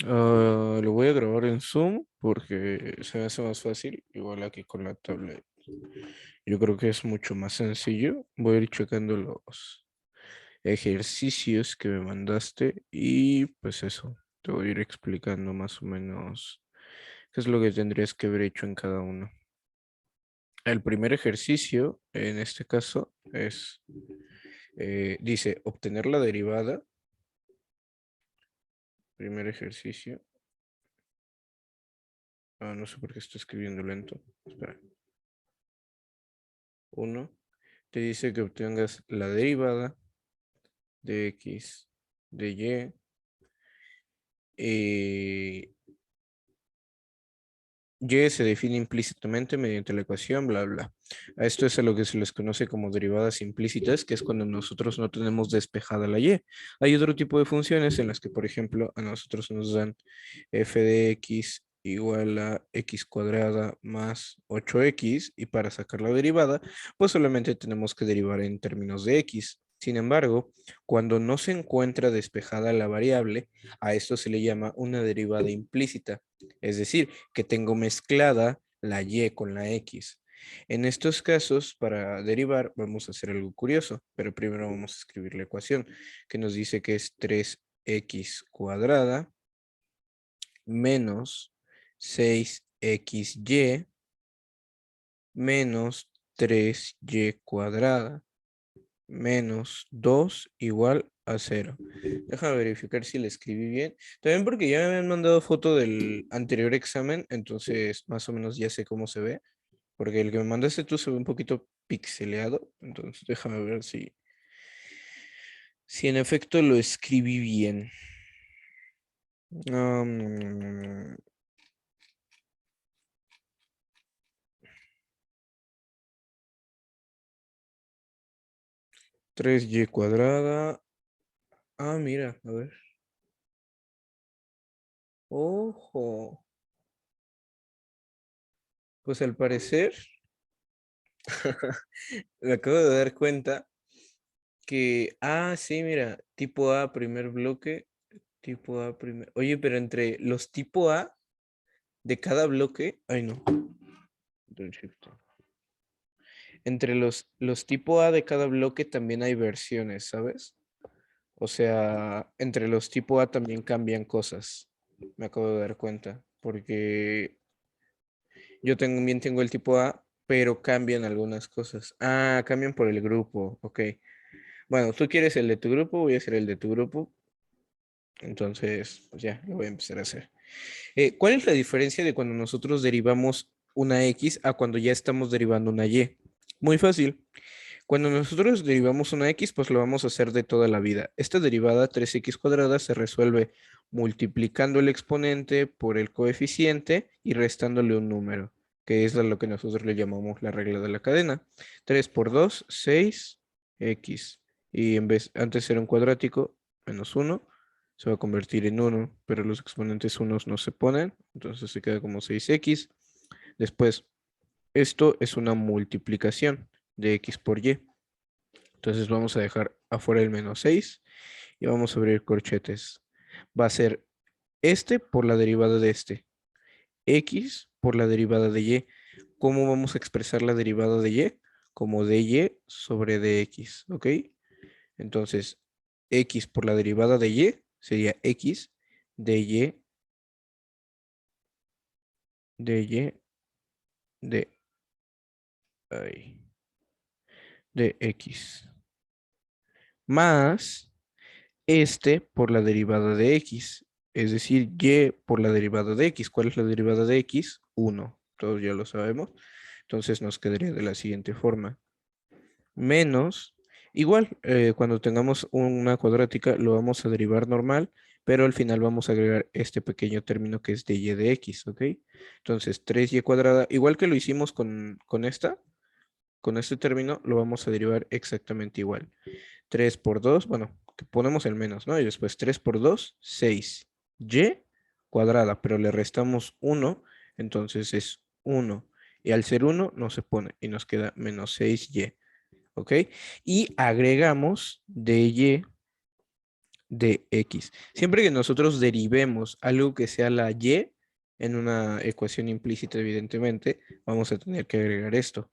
Lo voy a grabar en Zoom porque se me hace más fácil, igual aquí con la tablet. Yo creo que es mucho más sencillo. Voy a ir checando los ejercicios que me mandaste y pues eso, te voy a ir explicando más o menos qué es lo que tendrías que haber hecho en cada uno. El primer ejercicio, en este caso, dice obtener la derivada. Primer ejercicio. No sé por qué estoy escribiendo lento. Espera. Uno. Te dice que obtengas la derivada de x de y. eh, Y se define implícitamente mediante la ecuación, bla, bla. A esto es a lo que se les conoce como derivadas implícitas, que es cuando nosotros no tenemos despejada la y. Hay otro tipo de funciones en las que, por ejemplo, a nosotros nos dan f de x igual a x cuadrada más 8x, y para sacar la derivada, pues solamente tenemos que derivar en términos de x. Sin embargo, cuando no se encuentra despejada la variable, a esto se le llama una derivada implícita. Es decir, que tengo mezclada la y con la x. En estos casos, para derivar, vamos a hacer algo curioso, pero primero vamos a escribir la ecuación, que nos dice que es 3x cuadrada menos 6xy menos 3y cuadrada menos 2 igual a 0. Déjame verificar si le escribí bien. También porque ya me habían mandado foto del anterior examen, entonces más o menos ya sé cómo se ve. Porque el que me mandaste tú se ve un poquito pixeleado. Entonces déjame ver si en efecto lo escribí bien. 3y cuadrada. Mira, a ver. Ojo. Pues al parecer, me acabo de dar cuenta que, sí, mira, tipo A, primer bloque, tipo A, primer. Oye, pero entre los tipo A de cada bloque, ay no, Control Shift. Entre los tipo A de cada bloque también hay versiones, ¿sabes? O sea, entre los tipo A también cambian cosas. Me acabo de dar cuenta, porque yo también tengo el tipo A, pero cambian algunas cosas. Cambian por el grupo, ok. Bueno, tú quieres el de tu grupo, voy a hacer el de tu grupo. Entonces, pues ya, lo voy a empezar a hacer. ¿Cuál es la diferencia de cuando nosotros derivamos una x a cuando ya estamos derivando una y? Muy fácil. Cuando nosotros derivamos una x, pues lo vamos a hacer de toda la vida. Esta derivada 3x cuadrada se resuelve multiplicando el exponente por el coeficiente y restándole un número, que es lo que nosotros le llamamos la regla de la cadena. 3 por 2, 6x. Y antes era un cuadrático, menos 1, se va a convertir en 1, pero los exponentes unos no se ponen, entonces se queda como 6x. Después, esto es una multiplicación de x por y. Entonces vamos a dejar afuera el menos 6 y vamos a abrir corchetes. Va a ser este por la derivada de este, x por la derivada de y. ¿Cómo vamos a expresar la derivada de y? Como dy sobre dx, ¿ok? Entonces, x por la derivada de y sería x dy dy de, ay, de x más este por la derivada de x, es decir, y por la derivada de x. ¿Cuál es la derivada de x? 1. Todos ya lo sabemos. Entonces nos quedaría de la siguiente forma. Menos, igual, cuando tengamos una cuadrática lo vamos a derivar normal, pero al final vamos a agregar este pequeño término que es de y de x, ¿ok? Entonces 3y cuadrada, igual que lo hicimos con este término, lo vamos a derivar exactamente igual. 3 por 2, bueno, que ponemos el menos, ¿no? Y después 3 por 2, 6. Y cuadrada, pero le restamos 1, entonces es 1. Y al ser 1 no se pone y nos queda menos 6y, ¿ok? Y agregamos dy de X. Siempre que nosotros derivemos algo que sea la Y en una ecuación implícita, evidentemente, vamos a tener que agregar esto,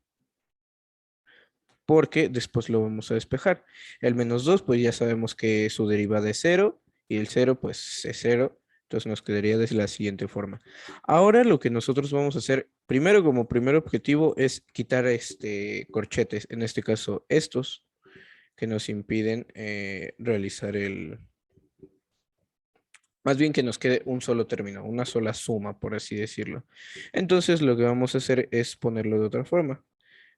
porque después lo vamos a despejar. El -2, pues ya sabemos que su derivada es 0 y el 0 pues es 0. Entonces nos quedaría de la siguiente forma. Ahora lo que nosotros vamos a hacer, primero como primer objetivo, es quitar corchetes, en este caso estos, que nos impiden realizar más bien que nos quede un solo término, una sola suma, por así decirlo. Entonces lo que vamos a hacer es ponerlo de otra forma.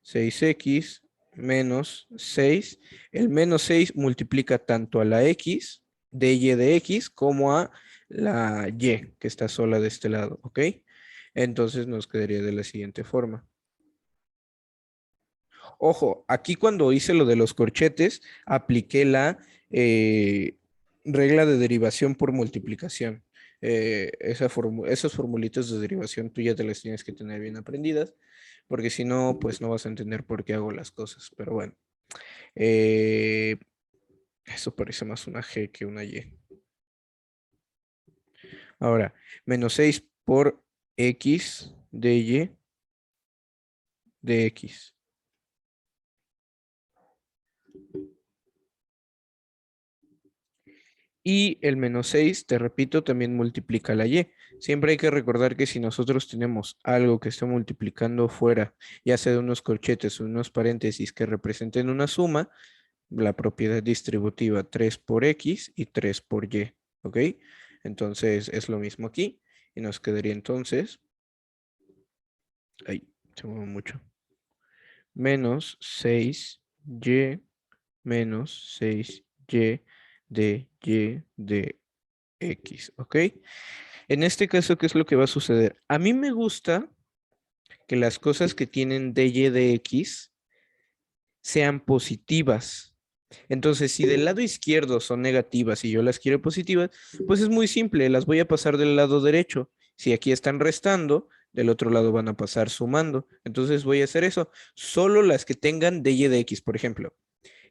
6x menos 6. El -6 multiplica tanto a la x de y de x como a la y que está sola de este lado, ¿ok? Entonces nos quedaría de la siguiente forma. Ojo, aquí cuando hice lo de los corchetes, apliqué la regla de derivación por multiplicación. Esos formulitos de derivación tú ya te las tienes que tener bien aprendidas, porque si no, pues no vas a entender por qué hago las cosas. Pero bueno, eh, eso parece más una G que una Y. Ahora, -6 por X de Y de X. Y el -6, te repito, también multiplica la y. Siempre hay que recordar que si nosotros tenemos algo que está multiplicando fuera, ya sea de unos corchetes o unos paréntesis que representen una suma, la propiedad distributiva 3 por x y 3 por y, ¿ok? Entonces es lo mismo aquí y nos quedaría entonces, ay, se mueve mucho, menos 6y menos 6y de y de x, ¿ok? En este caso, ¿qué es lo que va a suceder? A mí me gusta que las cosas que tienen dy de x sean positivas. Entonces, si del lado izquierdo son negativas y yo las quiero positivas, pues es muy simple, las voy a pasar del lado derecho. Si aquí están restando, del otro lado van a pasar sumando. Entonces voy a hacer eso. Solo las que tengan dy de x, por ejemplo.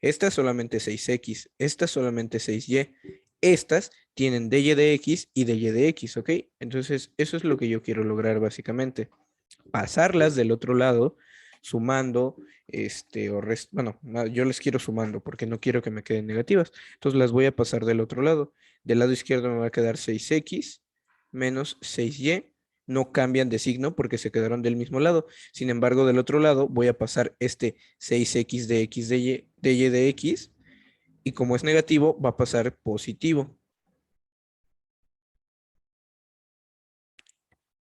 Esta solamente 6x, esta solamente 6y. Estas tienen dy de x y dy de x, ¿ok? Entonces, eso es lo que yo quiero lograr básicamente. Pasarlas del otro lado, sumando, bueno, yo les quiero sumando porque no quiero que me queden negativas. Entonces las voy a pasar del otro lado. Del lado izquierdo me va a quedar 6x menos 6y. No cambian de signo porque se quedaron del mismo lado. Sin embargo, del otro lado voy a pasar este 6x de x de y de x y como es negativo va a pasar positivo.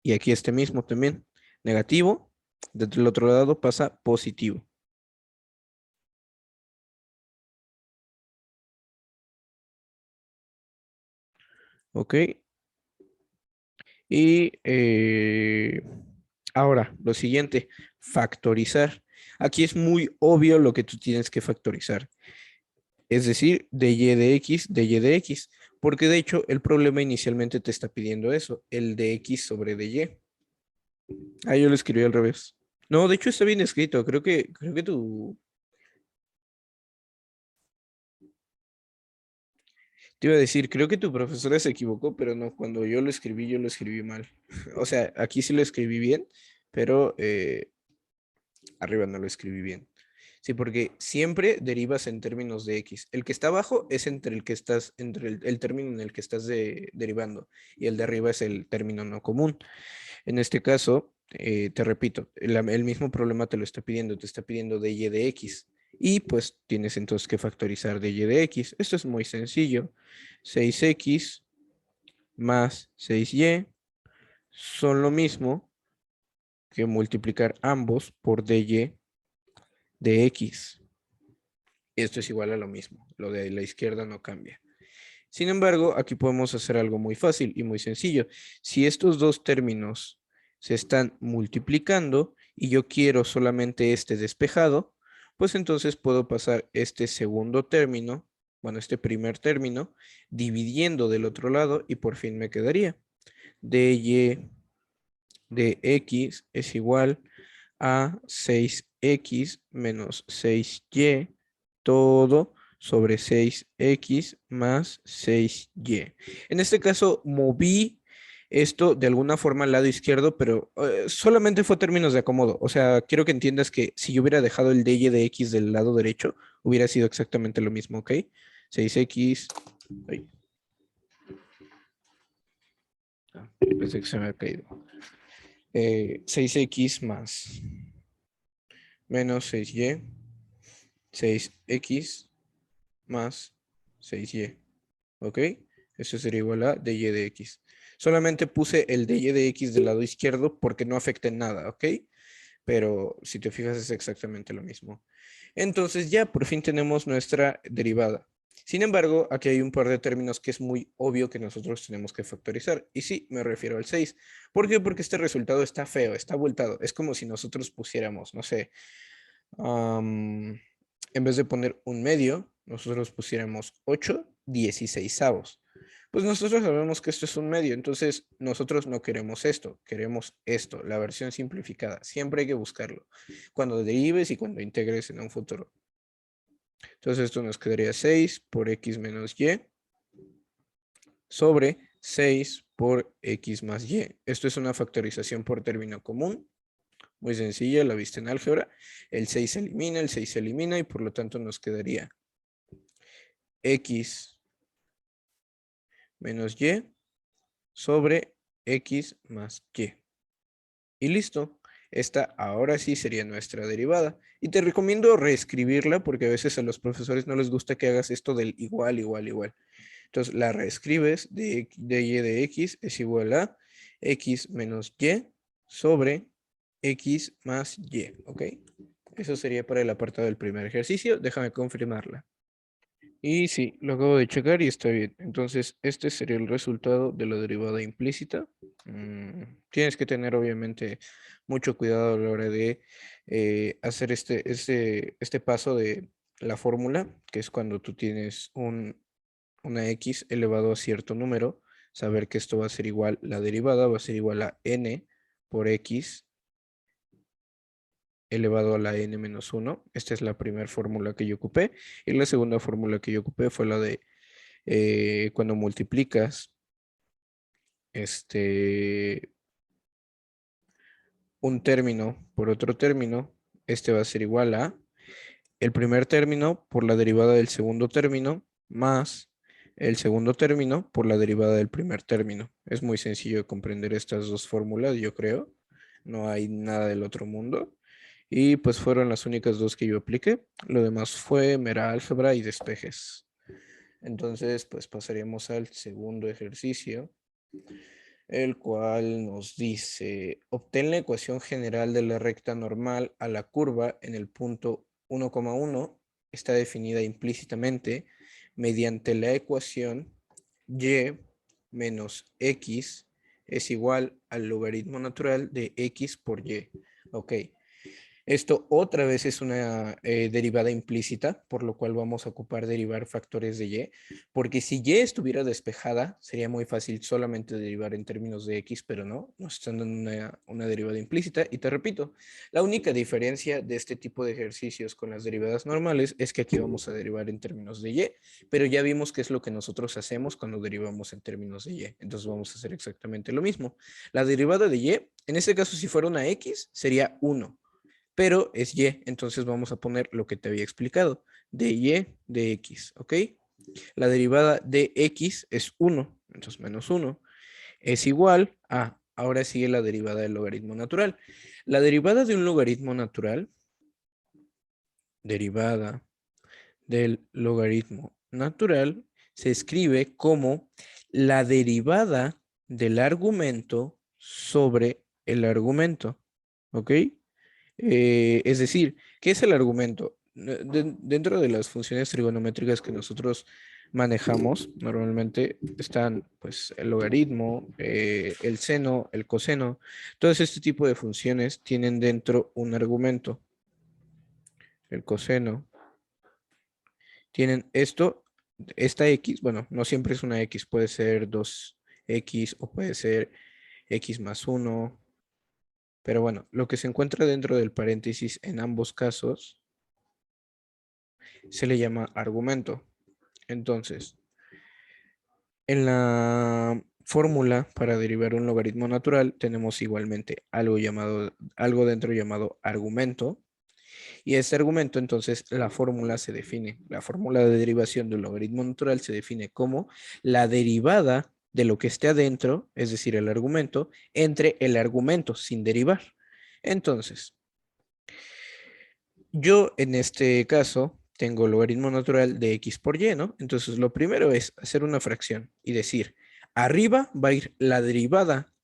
Y aquí este mismo también, negativo, del otro lado pasa positivo. ¿Ok? Y ahora, lo siguiente, factorizar. Aquí es muy obvio lo que tú tienes que factorizar. Es decir, de y de x, porque de hecho el problema inicialmente te está pidiendo eso, el de x sobre de y. Ah, yo lo escribí al revés. No, de hecho está bien escrito. Creo que tú te iba a decir, creo que tu profesora se equivocó, pero no, cuando yo lo escribí mal. O sea, aquí sí lo escribí bien, pero arriba no lo escribí bien. Sí, porque siempre derivas en términos de x. El que está abajo es entre el que estás, entre el término en el que estás derivando, y el de arriba es el término no común. En este caso, te repito, el mismo problema te lo está pidiendo, te está pidiendo de y de x. Y pues tienes entonces que factorizar de y de x. Esto es muy sencillo. 6x más 6y son lo mismo que multiplicar ambos por dy de x. Esto es igual a lo mismo. Lo de la izquierda no cambia. Sin embargo, aquí podemos hacer algo muy fácil y muy sencillo. Si estos dos términos se están multiplicando y yo quiero solamente este despejado, pues entonces puedo pasar este segundo término, bueno, este primer término, dividiendo del otro lado y por fin me quedaría dy de x es igual a 6x menos 6y todo sobre 6x más 6y. En este caso, moví esto de alguna forma al lado izquierdo, pero solamente fue términos de acomodo. O sea, quiero que entiendas que si yo hubiera dejado el dy de x del lado derecho, hubiera sido exactamente lo mismo, ¿ok? 6x... Ay. Pensé que se me había caído. 6x más menos 6y, 6x más 6y, ¿ok? Eso sería igual a dy de x. Solamente puse el dy de x del lado izquierdo porque no afecta en nada, ¿ok? Pero si te fijas es exactamente lo mismo. Entonces ya por fin tenemos nuestra derivada. Sin embargo, aquí hay un par de términos que es muy obvio que nosotros tenemos que factorizar. Y sí, me refiero al 6. ¿Por qué? Porque este resultado está feo, está abultado. Es como si nosotros pusiéramos, no sé, en vez de poner un medio, nosotros pusiéramos 8/16. Pues nosotros sabemos que esto es un medio, entonces nosotros no queremos esto, la versión simplificada. Siempre hay que buscarlo, cuando derives y cuando integres en un futuro. Entonces esto nos quedaría 6 por x menos y sobre 6 por x más y. Esto es una factorización por término común. Muy sencilla, la viste en álgebra. El 6 se elimina, el 6 se elimina y por lo tanto nos quedaría x menos y sobre x más y. Y listo. Esta ahora sí sería nuestra derivada. Y te recomiendo reescribirla porque a veces a los profesores no les gusta que hagas esto del igual, igual, igual. Entonces la reescribes de y de x es igual a x menos y sobre x más y, ¿ok? Eso sería para el apartado del primer ejercicio. Déjame confirmarla. Y sí, lo acabo de checar y está bien. Entonces, este sería el resultado de la derivada implícita. Tienes que tener, obviamente, mucho cuidado a la hora de hacer este paso de la fórmula, que es cuando tú tienes una x elevado a cierto número, saber que esto va a ser igual, la derivada va a ser igual a n por x elevado a la n menos 1. Esta es la primera fórmula que yo ocupé. Y la segunda fórmula que yo ocupé fue la de cuando multiplicas este, un término por otro término, este va a ser igual a el primer término por la derivada del segundo término más el segundo término por la derivada del primer término. Es muy sencillo de comprender estas dos fórmulas, yo creo. No hay nada del otro mundo. Y pues fueron las únicas dos que yo apliqué. Lo demás fue mera álgebra y despejes. Entonces, pues pasaríamos al segundo ejercicio, el cual nos dice, obtén la ecuación general de la recta normal a la curva en el punto 1,1. Está definida implícitamente mediante la ecuación y menos x es igual al logaritmo natural de x por y. Ok. Esto otra vez es una derivada implícita, por lo cual vamos a ocupar derivar factores de y, porque si y estuviera despejada, sería muy fácil solamente derivar en términos de x, pero no, nos están dando una derivada implícita. Y te repito, la única diferencia de este tipo de ejercicios con las derivadas normales es que aquí vamos a derivar en términos de y, pero ya vimos qué es lo que nosotros hacemos cuando derivamos en términos de y, entonces vamos a hacer exactamente lo mismo. La derivada de y, en este caso si fuera una x, sería 1. Pero es y, entonces vamos a poner lo que te había explicado, de y de x, ¿ok? La derivada de x es 1, entonces menos 1, es igual a, ahora sigue la derivada del logaritmo natural. La derivada de un logaritmo natural, derivada del logaritmo natural, se escribe como la derivada del argumento sobre el argumento, ¿ok? Es decir, ¿qué es el argumento? Dentro de las funciones trigonométricas que nosotros manejamos, normalmente están pues el logaritmo, el seno, el coseno. Todo este tipo de funciones tienen dentro un argumento. El coseno. Tienen esta x, bueno, no siempre es una x, puede ser 2x o puede ser x más 1. Pero bueno, lo que se encuentra dentro del paréntesis en ambos casos se le llama argumento. Entonces, en la fórmula para derivar un logaritmo natural tenemos igualmente algo dentro llamado argumento. Y este argumento, entonces, la fórmula se define. La fórmula de derivación de un logaritmo natural se define como la derivada de lo que esté adentro, es decir, el argumento, entre el argumento sin derivar. Entonces, yo en este caso tengo logaritmo natural de x por y, ¿no? Entonces, lo primero es hacer una fracción y decir, arriba va a ir la derivada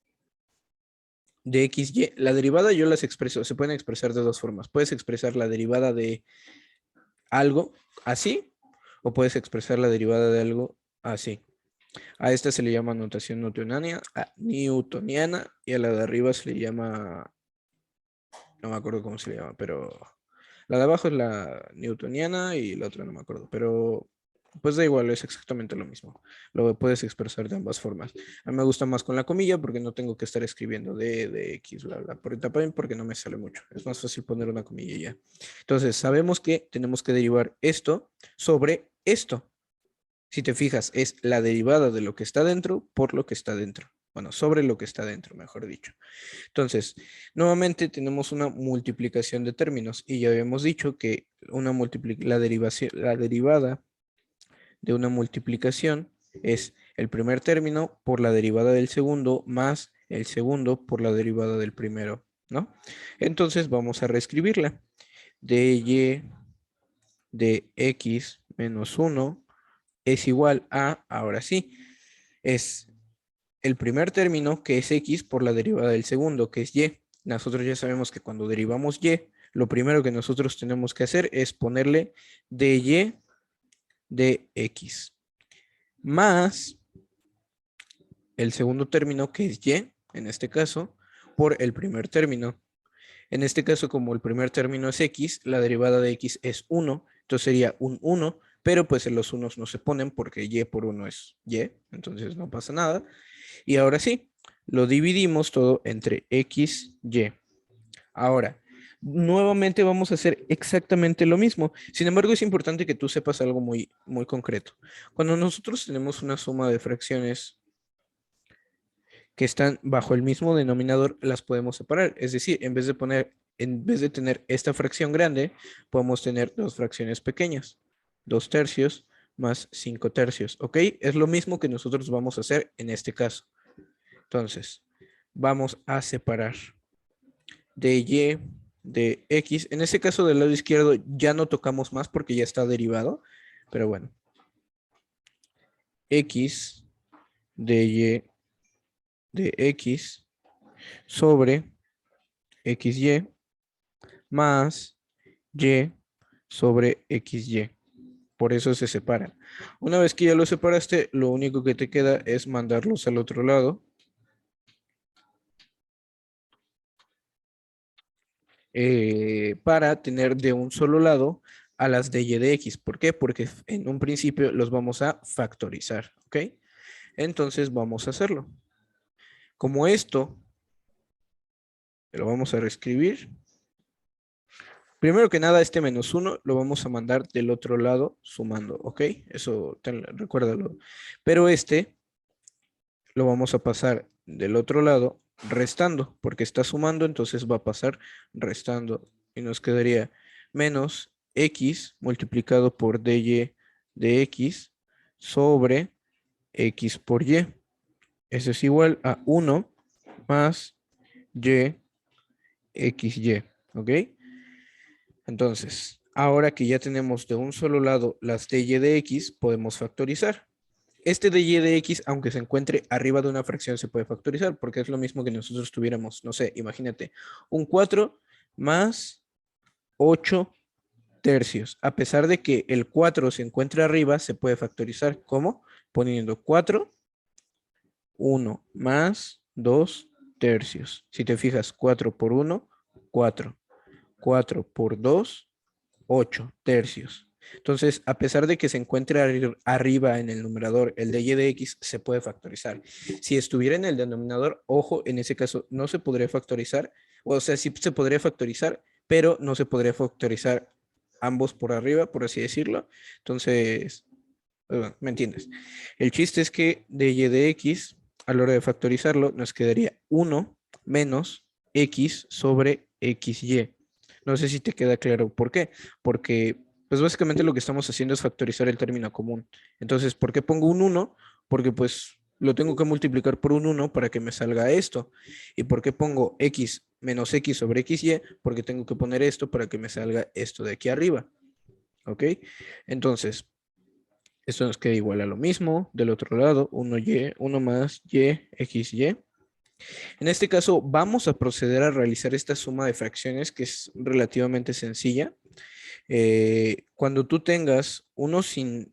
de x, y. La derivada yo las expreso, se pueden expresar de dos formas. Puedes expresar la derivada de algo así, o puedes expresar la derivada de algo así. A esta se le llama notación newtoniana, y a la de arriba se le llama, no me acuerdo cómo se le llama, pero la de abajo es la newtoniana y la otra no me acuerdo, pero pues da igual, es exactamente lo mismo. Lo puedes expresar de ambas formas. A mí me gusta más con la comilla porque no tengo que estar escribiendo de x, bla, bla, por también porque no me sale mucho. Es más fácil poner una comilla y ya. Entonces, sabemos que tenemos que derivar esto sobre esto. Si te fijas, es la derivada de lo que está dentro por lo que está dentro. Bueno, sobre lo que está dentro, mejor dicho. Entonces, nuevamente tenemos una multiplicación de términos y ya habíamos dicho que la derivada de una multiplicación es el primer término por la derivada del segundo más el segundo por la derivada del primero, ¿no? Entonces vamos a reescribirla. dy de x menos 1 es igual a, ahora sí, es el primer término que es x por la derivada del segundo, que es y. Nosotros ya sabemos que cuando derivamos y, lo primero que nosotros tenemos que hacer es ponerle dy de x más el segundo término que es y, en este caso, por el primer término. En este caso, como el primer término es x, la derivada de x es 1, entonces sería un 1, pero pues en los unos no se ponen porque y por 1 es y, entonces no pasa nada. Y ahora sí, lo dividimos todo entre x, y. Ahora, nuevamente vamos a hacer exactamente lo mismo. Sin embargo, es importante que tú sepas algo muy, muy concreto. Cuando nosotros tenemos una suma de fracciones que están bajo el mismo denominador, las podemos separar. Es decir, en vez de tener esta fracción grande, podemos tener dos fracciones pequeñas. 2 tercios más 5 tercios. ¿Ok? Es lo mismo que nosotros vamos a hacer en este caso. Entonces, vamos a separar de y de x. En este caso del lado izquierdo ya no tocamos más porque ya está derivado. Pero bueno. X de y de x sobre xy más y sobre xy. Por eso se separan. Una vez que ya lo separaste, lo único que te queda es mandarlos al otro lado. Para tener de un solo lado a las de y de x. ¿Por qué? Porque en un principio los vamos a factorizar. ¿Ok? Entonces vamos a hacerlo. Como esto, lo vamos a reescribir. Primero que nada, este menos 1 lo vamos a mandar del otro lado sumando, ¿ok? Eso recuérdalo. Pero este lo vamos a pasar del otro lado restando, porque está sumando, entonces va a pasar restando. Y nos quedaría menos x multiplicado por dy de x sobre x por y. Eso es igual a 1 más y xy, ¿ok? Entonces, ahora que ya tenemos de un solo lado las dy de x, podemos factorizar. Este dy de x, aunque se encuentre arriba de una fracción, se puede factorizar, porque es lo mismo que nosotros tuviéramos, no sé, imagínate, un 4 más 8 tercios. A pesar de que el 4 se encuentra arriba, se puede factorizar. ¿Cómo? Poniendo 4, 1 más 2 tercios. Si te fijas, 4 por 1, 4. 4 por 2, 8 tercios. Entonces, a pesar de que se encuentre arriba en el numerador el de y de x, se puede factorizar. Si estuviera en el denominador, ojo, en ese caso no se podría factorizar. O sea, sí se podría factorizar, pero no se podría factorizar ambos por arriba, por así decirlo. Entonces, bueno, ¿me entiendes? El chiste es que dy de x, a la hora de factorizarlo, nos quedaría 1 menos x sobre xy. No sé si te queda claro por qué. Porque, pues básicamente lo que estamos haciendo es factorizar el término común. Entonces, ¿por qué pongo un 1? Porque pues lo tengo que multiplicar por un 1 para que me salga esto. ¿Y por qué pongo x menos x sobre xy? Porque tengo que poner esto para que me salga esto de aquí arriba. ¿Ok? Entonces, esto nos queda igual a lo mismo. Del otro lado, 1y, 1 más y, xy. En este caso, vamos a proceder a realizar esta suma de fracciones que es relativamente sencilla. Cuando tú tengas uno sin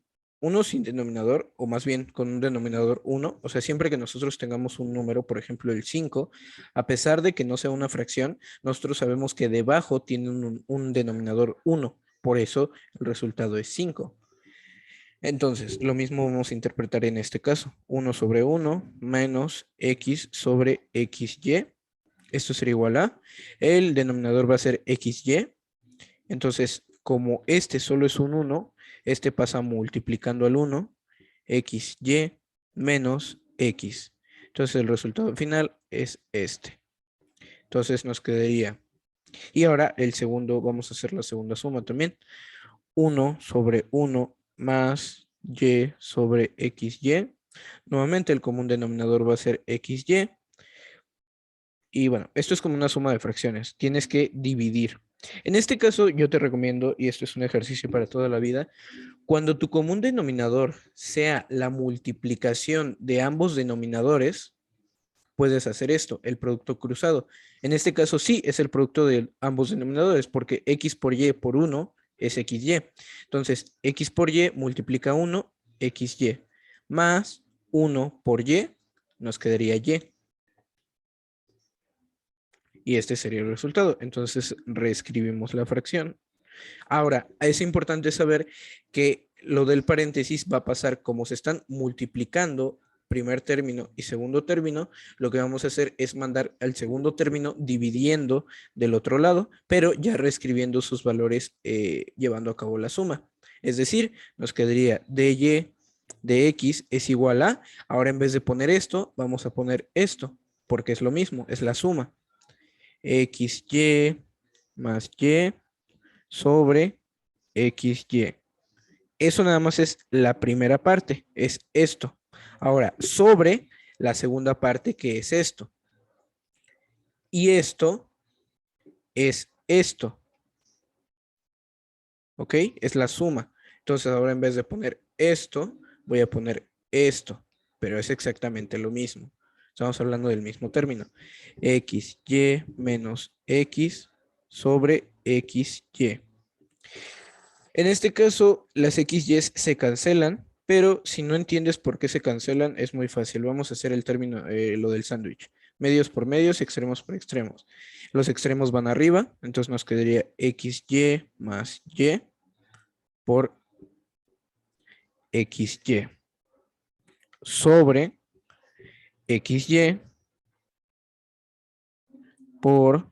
denominador, o más bien con un denominador 1, o sea, siempre que nosotros tengamos un número, por ejemplo el 5, a pesar de que no sea una fracción, nosotros sabemos que debajo tiene un denominador 1, por eso el resultado es 5. Entonces, lo mismo vamos a interpretar en este caso. 1 sobre 1 menos x sobre xy. Esto será igual a, el denominador va a ser xy. Entonces, como este solo es un 1, este pasa multiplicando al 1, xy menos x. Entonces, el resultado final es este. Entonces, nos quedaría. Y ahora, el segundo, vamos a hacer la segunda suma también. 1 sobre 1 más y sobre xy. Nuevamente el común denominador va a ser xy. Y bueno, esto es como una suma de fracciones. Tienes que dividir. En este caso yo te recomiendo, y esto es un ejercicio para toda la vida, cuando tu común denominador sea la multiplicación de ambos denominadores, puedes hacer esto, el producto cruzado. En este caso sí es el producto de ambos denominadores, porque x por y por 1 es xy. Entonces, x por y multiplica 1, xy, más 1 por y, nos quedaría y. Y este sería el resultado. Entonces, reescribimos la fracción. Ahora, es importante saber que lo del paréntesis va a pasar como se están multiplicando primer término y segundo término, lo que vamos a hacer es mandar al segundo término dividiendo del otro lado, pero ya reescribiendo sus valores llevando a cabo la suma. Es decir, nos quedaría dy de x es igual a, ahora en vez de poner esto, vamos a poner esto, porque es lo mismo, es la suma. xy más y sobre xy. Eso nada más es la primera parte, es esto. Ahora, sobre la segunda parte, que es esto. Y esto es esto. ¿Ok? Es la suma. Entonces ahora en vez de poner esto, voy a poner esto. Pero es exactamente lo mismo. Estamos hablando del mismo término. xy menos x sobre xy. En este caso, las XY se cancelan, pero si no entiendes por qué se cancelan, es muy fácil. Vamos a hacer el término, lo del sándwich. Medios por medios, extremos por extremos. Los extremos van arriba, entonces nos quedaría XY más Y por XY sobre XY por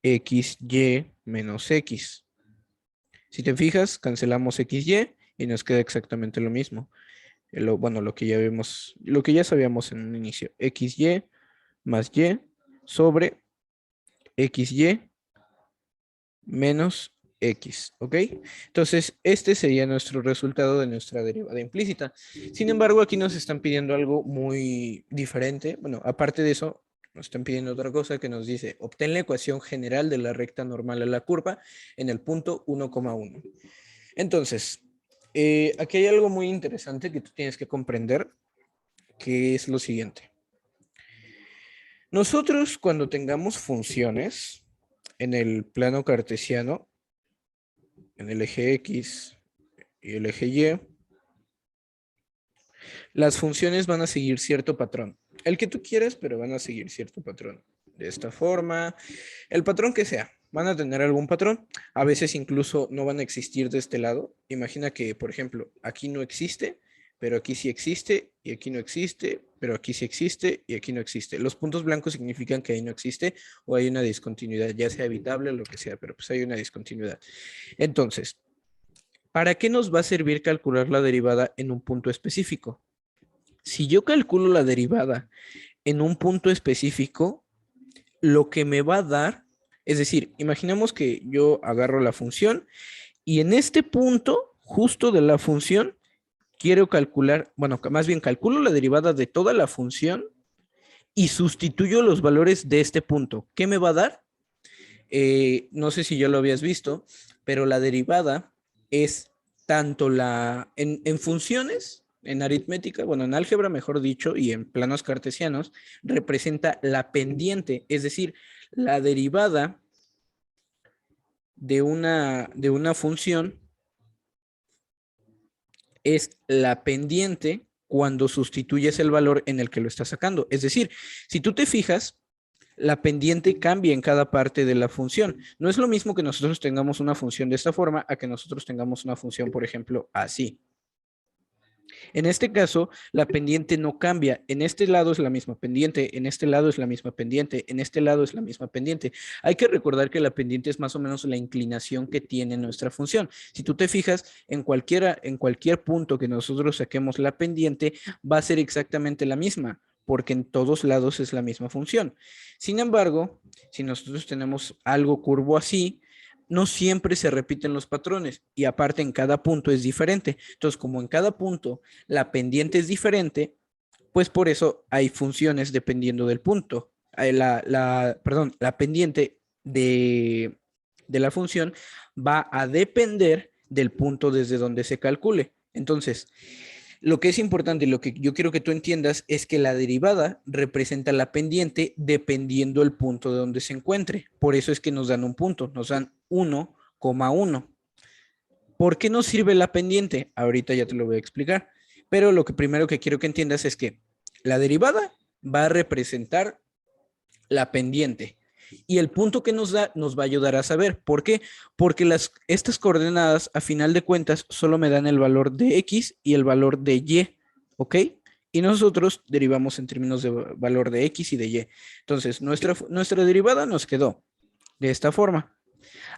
XY menos X. Si te fijas, cancelamos XY y nos queda exactamente lo mismo. Bueno, lo que ya vimos, lo que ya sabíamos en un inicio, xy más y sobre xy menos x, ¿ok? Entonces, este sería nuestro resultado de nuestra derivada implícita. Sin embargo, aquí nos están pidiendo algo muy diferente. Bueno, aparte de eso, nos están pidiendo otra cosa que nos dice, obtén la ecuación general de la recta normal a la curva en el punto 1,1. Entonces, aquí hay algo muy interesante que tú tienes que comprender, que es lo siguiente. Nosotros cuando tengamos funciones en el plano cartesiano, en el eje X y el eje Y, las funciones van a seguir cierto patrón. El que tú quieras, pero van a seguir cierto patrón. De esta forma, el patrón que sea, van a tener algún patrón. A veces incluso no van a existir de este lado. Imagina que, por ejemplo, aquí no existe, pero aquí sí existe y aquí no existe, pero aquí sí existe y aquí no existe. Los puntos blancos significan que ahí no existe o hay una discontinuidad, ya sea evitable o lo que sea, pero pues hay una discontinuidad. Entonces, ¿para qué nos va a servir calcular la derivada en un punto específico? Si yo calculo la derivada en un punto específico, lo que me va a dar, es decir, imaginemos que yo agarro la función y en este punto, justo de la función, quiero calcular, bueno, más bien calculo la derivada de toda la función y sustituyo los valores de este punto. ¿Qué me va a dar? No sé si ya lo habías visto, pero la derivada es tanto en funciones, en aritmética, bueno, en álgebra mejor dicho, y en planos cartesianos, representa la pendiente, es decir, la derivada de una función es la pendiente cuando sustituyes el valor en el que lo estás sacando. Es decir, si tú te fijas, la pendiente cambia en cada parte de la función. No es lo mismo que nosotros tengamos una función de esta forma a que nosotros tengamos una función, por ejemplo, así. En este caso, la pendiente no cambia. En este lado es la misma pendiente, en este lado es la misma pendiente, en este lado es la misma pendiente. Hay que recordar que la pendiente es más o menos la inclinación que tiene nuestra función. Si tú te fijas, en cualquier punto que nosotros saquemos la pendiente, va a ser exactamente la misma, porque en todos lados es la misma función. Sin embargo, si nosotros tenemos algo curvo así, no siempre se repiten los patrones y aparte en cada punto es diferente. Entonces, como en cada punto la pendiente es diferente, pues por eso hay funciones dependiendo del punto. La pendiente de la función va a depender del punto desde donde se calcule. Entonces, lo que es importante y lo que yo quiero que tú entiendas es que la derivada representa la pendiente dependiendo del punto de donde se encuentre. Por eso es que nos dan un punto, nos dan 1,1. ¿Por qué nos sirve la pendiente? Ahorita ya te lo voy a explicar. Pero lo que primero que quiero que entiendas es que la derivada va a representar la pendiente. Y el punto que nos da nos va a ayudar a saber. ¿Por qué? Porque estas coordenadas, a final de cuentas, solo me dan el valor de X y el valor de Y. ¿Ok? Y nosotros derivamos en términos de valor de X y de Y. Entonces, nuestra derivada nos quedó de esta forma.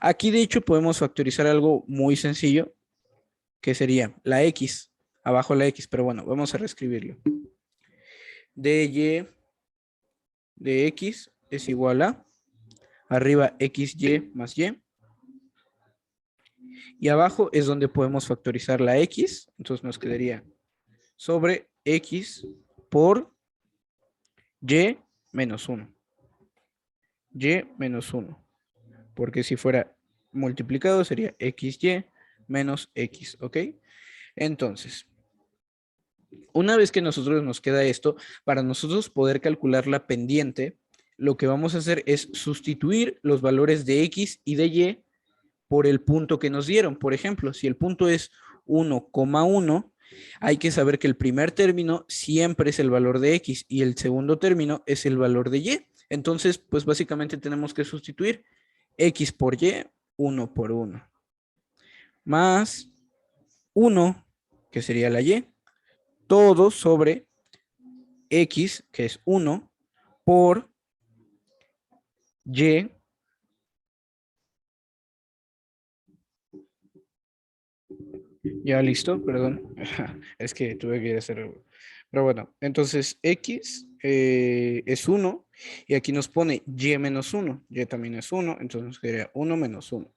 Aquí, de hecho, podemos factorizar algo muy sencillo, que sería la X, abajo la X, pero bueno, vamos a reescribirlo. dy de X es igual a arriba XY más Y. Y abajo es donde podemos factorizar la X. Entonces nos quedaría sobre X por Y menos 1. Y menos 1. Porque si fuera multiplicado sería XY menos X. ¿Ok? Entonces, una vez que nosotros nos queda esto, para nosotros poder calcular la pendiente, lo que vamos a hacer es sustituir los valores de X y de Y por el punto que nos dieron. Por ejemplo, si el punto es 1,1, hay que saber que el primer término siempre es el valor de X y el segundo término es el valor de Y. Entonces, pues básicamente tenemos que sustituir X por Y, 1 por 1, más 1, que sería la Y, todo sobre X, que es 1, por Y. Ya listo, perdón. Es que tuve que ir a hacer algo. Pero bueno, entonces X es 1 y aquí nos pone Y menos 1. Y también es 1, entonces sería 1 menos 1.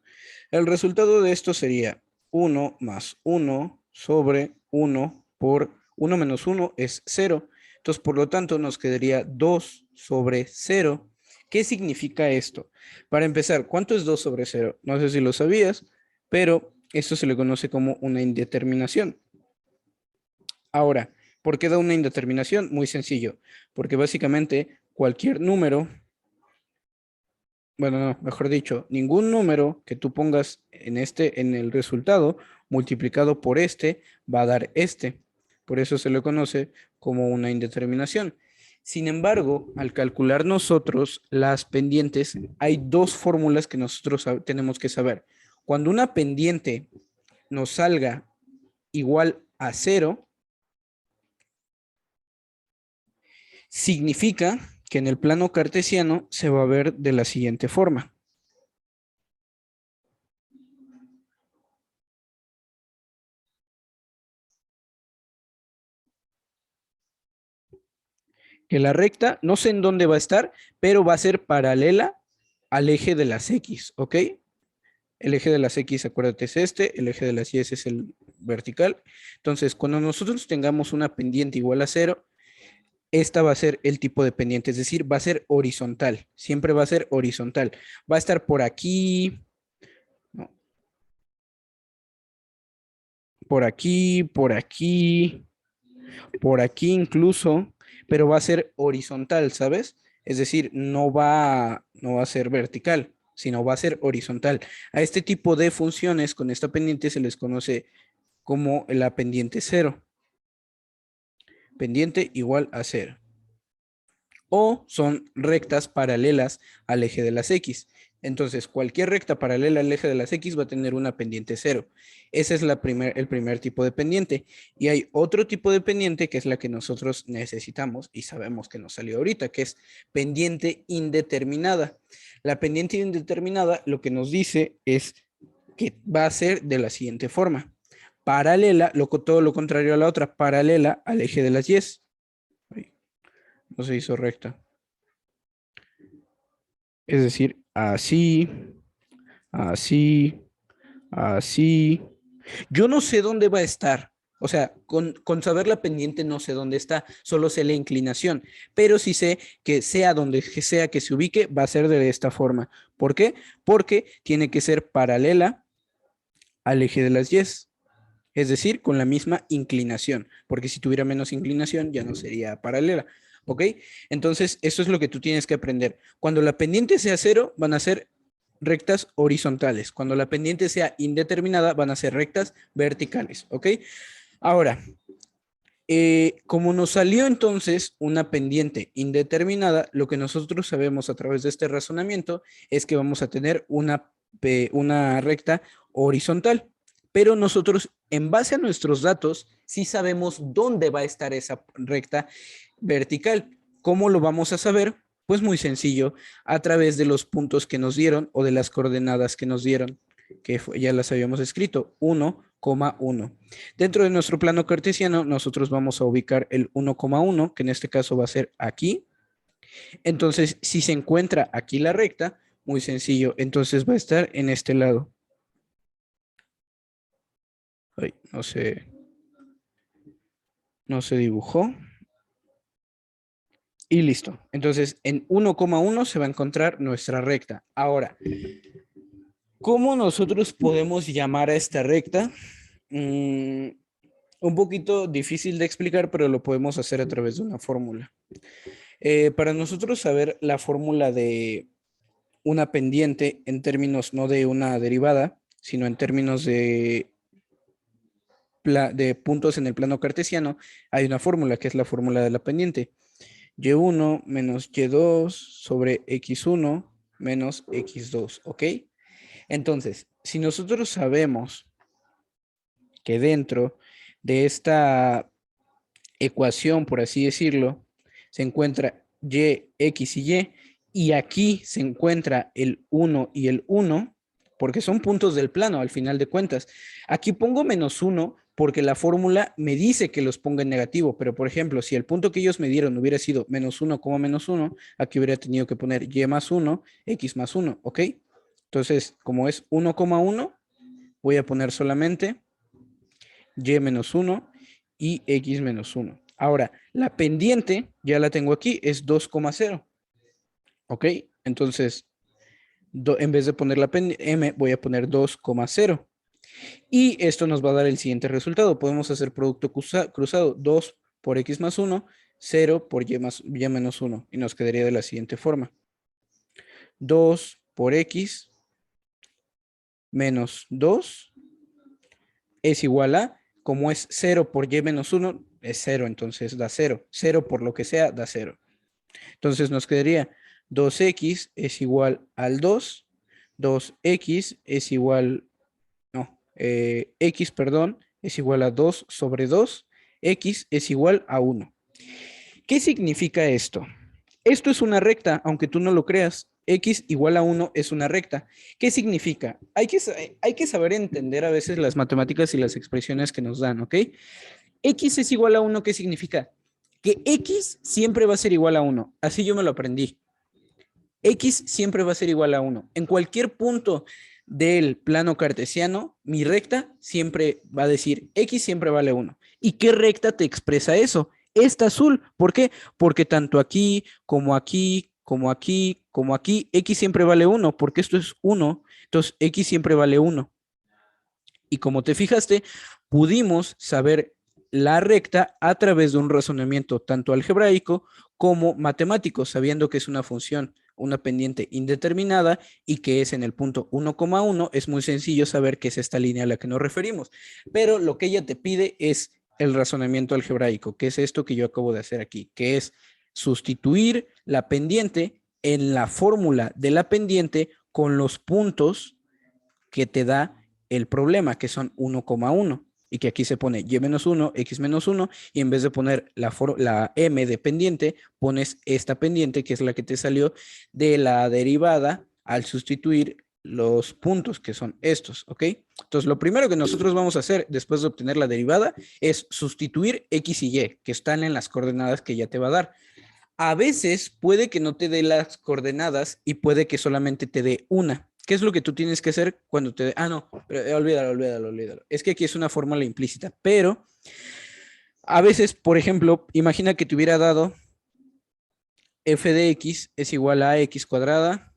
El resultado de esto sería 1 más 1 sobre 1 por 1 menos 1 es 0. Entonces, por lo tanto, nos quedaría 2 sobre 0. ¿Qué significa esto? Para empezar, ¿cuánto es 2 sobre 0? No sé si lo sabías, pero esto se le conoce como una indeterminación. Ahora, ¿por qué da una indeterminación? Muy sencillo, porque básicamente cualquier número, bueno, no, mejor dicho, ningún número que tú pongas en el resultado multiplicado por este va a dar este. Por eso se le conoce como una indeterminación. Sin embargo, al calcular nosotros las pendientes, hay dos fórmulas que nosotros tenemos que saber. Cuando una pendiente nos salga igual a 0, Significa que en el plano cartesiano se va a ver de la siguiente forma. Que la recta, no sé en dónde va a estar, pero va a ser paralela al eje de las X, ¿ok? El eje de las X, acuérdate, es este, el eje de las Y es el vertical. Entonces, cuando nosotros tengamos una pendiente igual a 0, esta va a ser el tipo de pendiente, es decir, va a ser horizontal, siempre va a ser horizontal. Va a estar por aquí, ¿no? Por aquí, por aquí, por aquí incluso, pero va a ser horizontal, ¿sabes? Es decir, no va a ser vertical, sino va a ser horizontal. A este tipo de funciones con esta pendiente se les conoce como la pendiente cero. Pendiente igual a cero. O son rectas paralelas al eje de las X. Entonces, cualquier recta paralela al eje de las X va a tener una pendiente cero. Ese es el primer tipo de pendiente. Y hay otro tipo de pendiente que es la que nosotros necesitamos y sabemos que nos salió ahorita, que es pendiente indeterminada. La pendiente indeterminada lo que nos dice es que va a ser de la siguiente forma. Paralela, todo lo contrario a la otra, paralela al eje de las Y. No se hizo recta. Es decir, así, así, así. Yo no sé dónde va a estar. O sea, con saber la pendiente no sé dónde está, solo sé la inclinación, pero sí sé que sea donde sea que se ubique, va a ser de esta forma. ¿Por qué? Porque tiene que ser paralela al eje de las Y, es decir, con la misma inclinación, porque si tuviera menos inclinación ya no sería paralela. ¿Ok? Entonces, eso es lo que tú tienes que aprender. Cuando la pendiente sea cero, van a ser rectas horizontales. Cuando la pendiente sea indeterminada, van a ser rectas verticales. ¿Ok? Ahora, como nos salió entonces una pendiente indeterminada, lo que nosotros sabemos a través de este razonamiento es que vamos a tener una recta horizontal. Pero nosotros, en base a nuestros datos, sí sabemos dónde va a estar esa recta vertical. ¿Cómo lo vamos a saber? Pues muy sencillo, a través de los puntos que nos dieron o de las coordenadas que nos dieron, ya las habíamos escrito, 1,1. Dentro de nuestro plano cartesiano, nosotros vamos a ubicar el 1,1, que en este caso va a ser aquí. Entonces, si se encuentra aquí la recta, muy sencillo, entonces va a estar en este lado. Ay, no se dibujó. Y listo. Entonces, en 1,1 se va a encontrar nuestra recta. Ahora, ¿cómo nosotros podemos llamar a esta recta? Un poquito difícil de explicar, pero lo podemos hacer a través de una fórmula. Para nosotros saber la fórmula de una pendiente en términos no de una derivada, sino en términos de puntos en el plano cartesiano, hay una fórmula que es la fórmula de la pendiente. Y1 menos Y2 sobre X1 menos X2, ¿ok? Entonces, si nosotros sabemos que dentro de esta ecuación, por así decirlo, se encuentra Y, X y aquí se encuentra el 1 y el 1, porque son puntos del plano al final de cuentas. Aquí pongo menos 1 porque la fórmula me dice que los ponga en negativo, pero por ejemplo, si el punto que ellos me dieron hubiera sido menos 1, menos 1, aquí hubiera tenido que poner Y más 1, X más 1, ¿ok? Entonces, como es 1,1, voy a poner solamente Y menos 1 y X menos 1. Ahora, la pendiente, ya la tengo aquí, es 2,0. ¿Ok? Entonces, en vez de poner la M, voy a poner 2,0. Y esto nos va a dar el siguiente resultado. Podemos hacer producto cruzado. 2 por X más 1, 0 por Y menos 1. Y nos quedaría de la siguiente forma. 2 por X menos 2 es igual a, como es 0 por Y menos 1, es 0, entonces da 0. 0 por lo que sea, da 0. Entonces nos quedaría 2x es igual al 2, 2x es igual, no, perdón, es igual a 2 sobre 2, x es igual a 1. ¿Qué significa esto? Esto es una recta, aunque tú no lo creas. X igual a 1 es una recta. ¿Qué significa? Hay que saber entender a veces las matemáticas y las expresiones que nos dan, ¿ok? X es igual a 1, ¿qué significa? Que X siempre va a ser igual a 1. Así yo me lo aprendí. X siempre va a ser igual a 1. En cualquier punto del plano cartesiano, mi recta siempre va a decir X siempre vale 1. ¿Y qué recta te expresa eso? Esta azul. ¿Por qué? Porque tanto aquí, como aquí, como aquí, como aquí, X siempre vale 1, porque esto es 1. Entonces, X siempre vale 1. Y como te fijaste, pudimos saber la recta a través de un razonamiento tanto algebraico como matemático, sabiendo que es una función, una pendiente indeterminada y que es en el punto 1,1. Es muy sencillo saber que es esta línea a la que nos referimos. Pero lo que ella te pide es el razonamiento algebraico, que es esto que yo acabo de hacer aquí, que es sustituir la pendiente en la fórmula de la pendiente con los puntos que te da el problema, que son 1,1 y que aquí se pone y menos 1, x menos 1, y en vez de poner la m de pendiente, pones esta pendiente, que es la que te salió de la derivada al sustituir los puntos, que son estos, ¿ok? Entonces, lo primero que nosotros vamos a hacer después de obtener la derivada es sustituir x y y, que están en las coordenadas que ya te va a dar. A veces puede que no te dé las coordenadas y puede que solamente te dé una. ¿Qué es lo que tú tienes que hacer cuando te dé? Ah, no, pero olvídalo. Es que aquí es una fórmula implícita, pero a veces, por ejemplo, imagina que te hubiera dado f de x es igual a x cuadrada.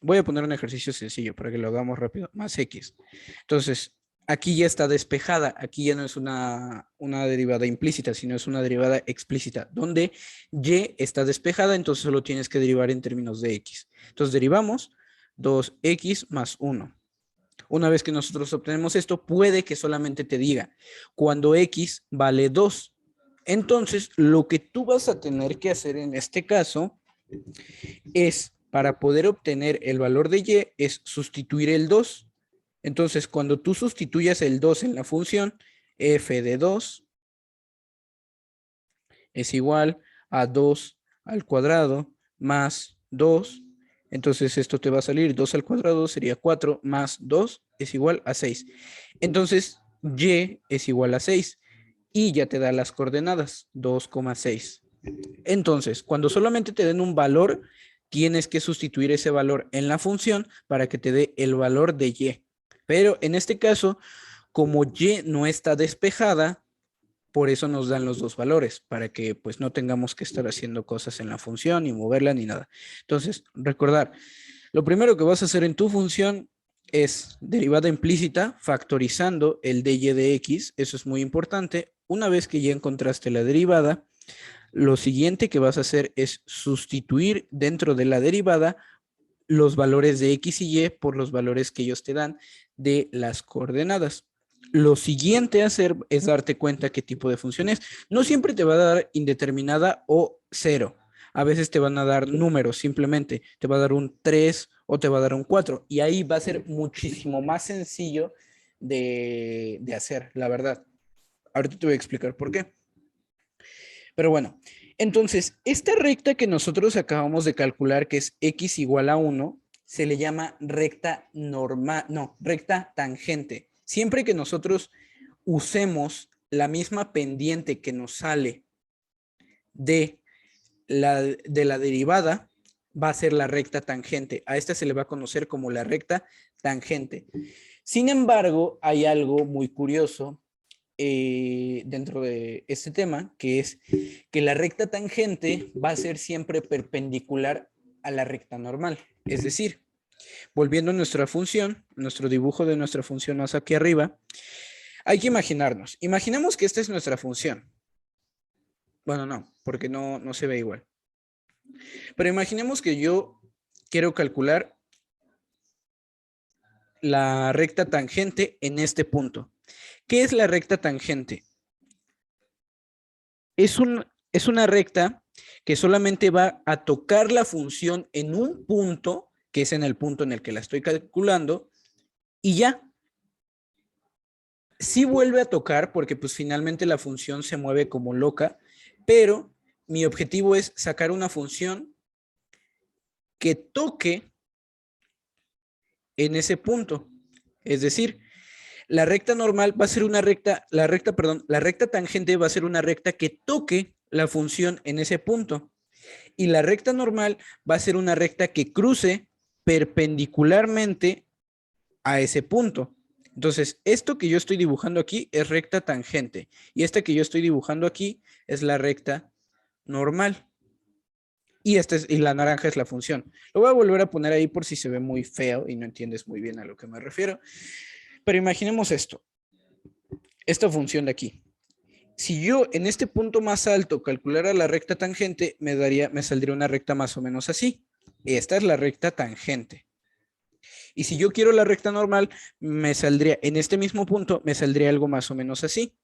Voy a poner un ejercicio sencillo para que lo hagamos rápido, más x. Entonces, aquí ya está despejada, aquí ya no es una derivada implícita, sino es una derivada explícita, donde y está despejada, entonces solo tienes que derivar en términos de x. Entonces derivamos 2x más 1. Una vez que nosotros obtenemos esto, puede que solamente te diga cuando x vale 2. Entonces, lo que tú vas a tener que hacer en este caso es, para poder obtener el valor de y, es sustituir el 2. Entonces, cuando tú sustituyas el 2 en la función, f de 2 es igual a 2 al cuadrado más 2. Entonces, esto te va a salir 2 al cuadrado, sería 4 más 2 es igual a 6. Entonces, y es igual a 6 y ya te da las coordenadas, 2,6. Entonces, cuando solamente te den un valor, tienes que sustituir ese valor en la función para que te dé el valor de y. Pero en este caso, como y no está despejada, por eso nos dan los dos valores, para que pues no tengamos que estar haciendo cosas en la función, ni moverla, ni nada. Entonces, recordar, lo primero que vas a hacer en tu función es derivada implícita, factorizando el dy de x, eso es muy importante. Una vez que ya encontraste la derivada, lo siguiente que vas a hacer es sustituir dentro de la derivada los valores de x y y por los valores que ellos te dan de las coordenadas. Lo siguiente a hacer es darte cuenta qué tipo de función es. No siempre te va a dar indeterminada o cero. A veces te van a dar números simplemente. Te va a dar un 3 o te va a dar un 4. Y ahí va a ser muchísimo más sencillo de hacer, la verdad. Ahorita te voy a explicar por qué. Pero bueno, entonces, esta recta que nosotros acabamos de calcular, que es x igual a 1, se le llama recta normal, no, recta tangente. Siempre que nosotros usemos la misma pendiente que nos sale de la derivada, va a ser la recta tangente. A esta se le va a conocer como la recta tangente. Sin embargo, hay algo muy curioso dentro de este tema, que es que la recta tangente va a ser siempre perpendicular a la recta normal. Es decir, volviendo a nuestra función, nuestro dibujo de nuestra función más aquí arriba, hay que imaginemos que esta es nuestra función. Bueno, no, porque no se ve igual. Pero imaginemos que yo quiero calcular la recta tangente en este punto. ¿Qué es la recta tangente? Es una recta que solamente va a tocar la función en un punto, que es en el punto en el que la estoy calculando, y ya. Sí vuelve a tocar porque pues finalmente la función se mueve como loca, pero mi objetivo es sacar una función que toque en ese punto. Es decir, la recta normal va a ser una recta, la recta tangente va a ser una recta que toque la función en ese punto. Y la recta normal va a ser una recta que cruce perpendicularmente a ese punto. Entonces, esto que yo estoy dibujando aquí es recta tangente. Y esta que yo estoy dibujando aquí es la recta normal. Y la naranja es la función. Lo voy a volver a poner ahí por si se ve muy feo y no entiendes muy bien a lo que me refiero. Pero imaginemos esto. Esta función de aquí. Si yo en este punto más alto calculara la recta tangente, me saldría una recta más o menos así. Esta es la recta tangente. Y si yo quiero la recta normal, me saldría en este mismo punto, me saldría algo más o menos así.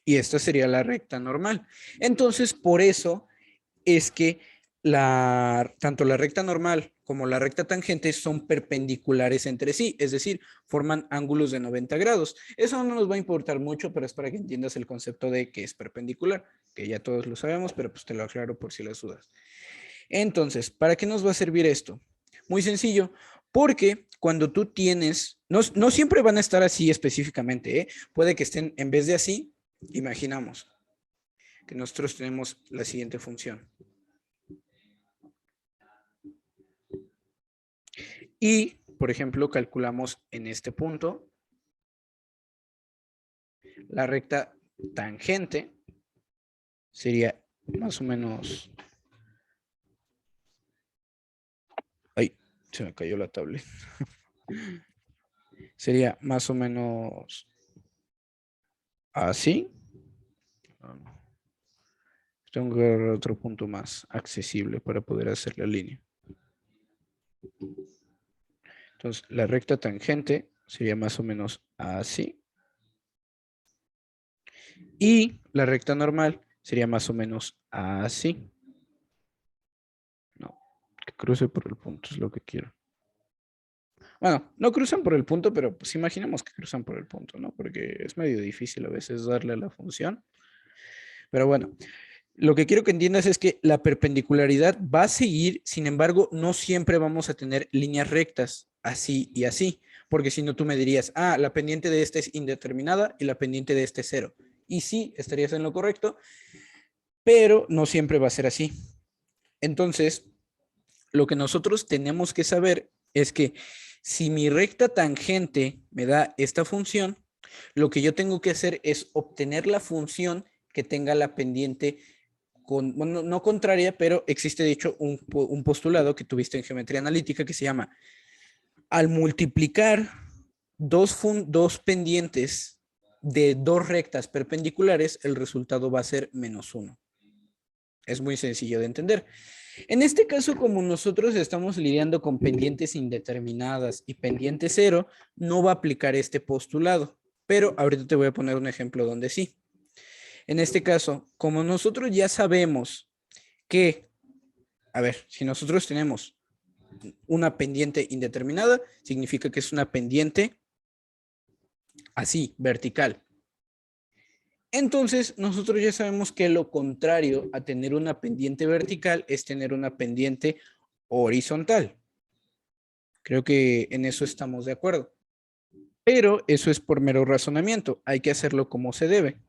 Y esta sería la recta normal. Entonces, por eso es que tanto la recta normal como la recta tangente son perpendiculares entre sí, es decir, forman ángulos de 90 grados. Eso no nos va a importar mucho, pero es para que entiendas el concepto de que es perpendicular, que ya todos lo sabemos, pero pues te lo aclaro por si las dudas. Entonces, ¿para qué nos va a servir esto? Muy sencillo, porque cuando tú tienes, no siempre van a estar así específicamente, ¿eh? Puede que estén, en vez de así, imaginamos que nosotros tenemos la siguiente función. Y, por ejemplo, calculamos en este punto la recta tangente sería más o menos... Ay, se me cayó la tablet. Sería más o menos así. Tengo que agarrar otro punto más accesible para poder hacer la línea. Entonces, la recta tangente sería más o menos así. Y la recta normal sería más o menos así. No, que cruce por el punto es lo que quiero. Bueno, no cruzan por el punto, pero pues imaginemos que cruzan por el punto, ¿no? Porque es medio difícil a veces darle a la función. Pero bueno, lo que quiero que entiendas es que la perpendicularidad va a seguir, sin embargo, no siempre vamos a tener líneas rectas, así y así, porque si no tú me dirías, la pendiente de este es indeterminada y la pendiente de este es cero. Y sí, estarías en lo correcto, pero no siempre va a ser así. Entonces, lo que nosotros tenemos que saber es que si mi recta tangente me da esta función, lo que yo tengo que hacer es obtener la función que tenga la pendiente bueno, no contraria, pero existe de hecho un postulado que tuviste en geometría analítica que se llama: al multiplicar dos pendientes de dos rectas perpendiculares, el resultado va a ser -1. Es muy sencillo de entender. En este caso, como nosotros estamos lidiando con pendientes indeterminadas y pendiente cero, no va a aplicar este postulado, pero ahorita te voy a poner un ejemplo donde sí. En este caso, como nosotros ya sabemos que, a ver, si nosotros tenemos una pendiente indeterminada, significa que es una pendiente así, vertical. Entonces, nosotros ya sabemos que lo contrario a tener una pendiente vertical es tener una pendiente horizontal. Creo que en eso estamos de acuerdo. Pero eso es por mero razonamiento. Hay que hacerlo como se debe.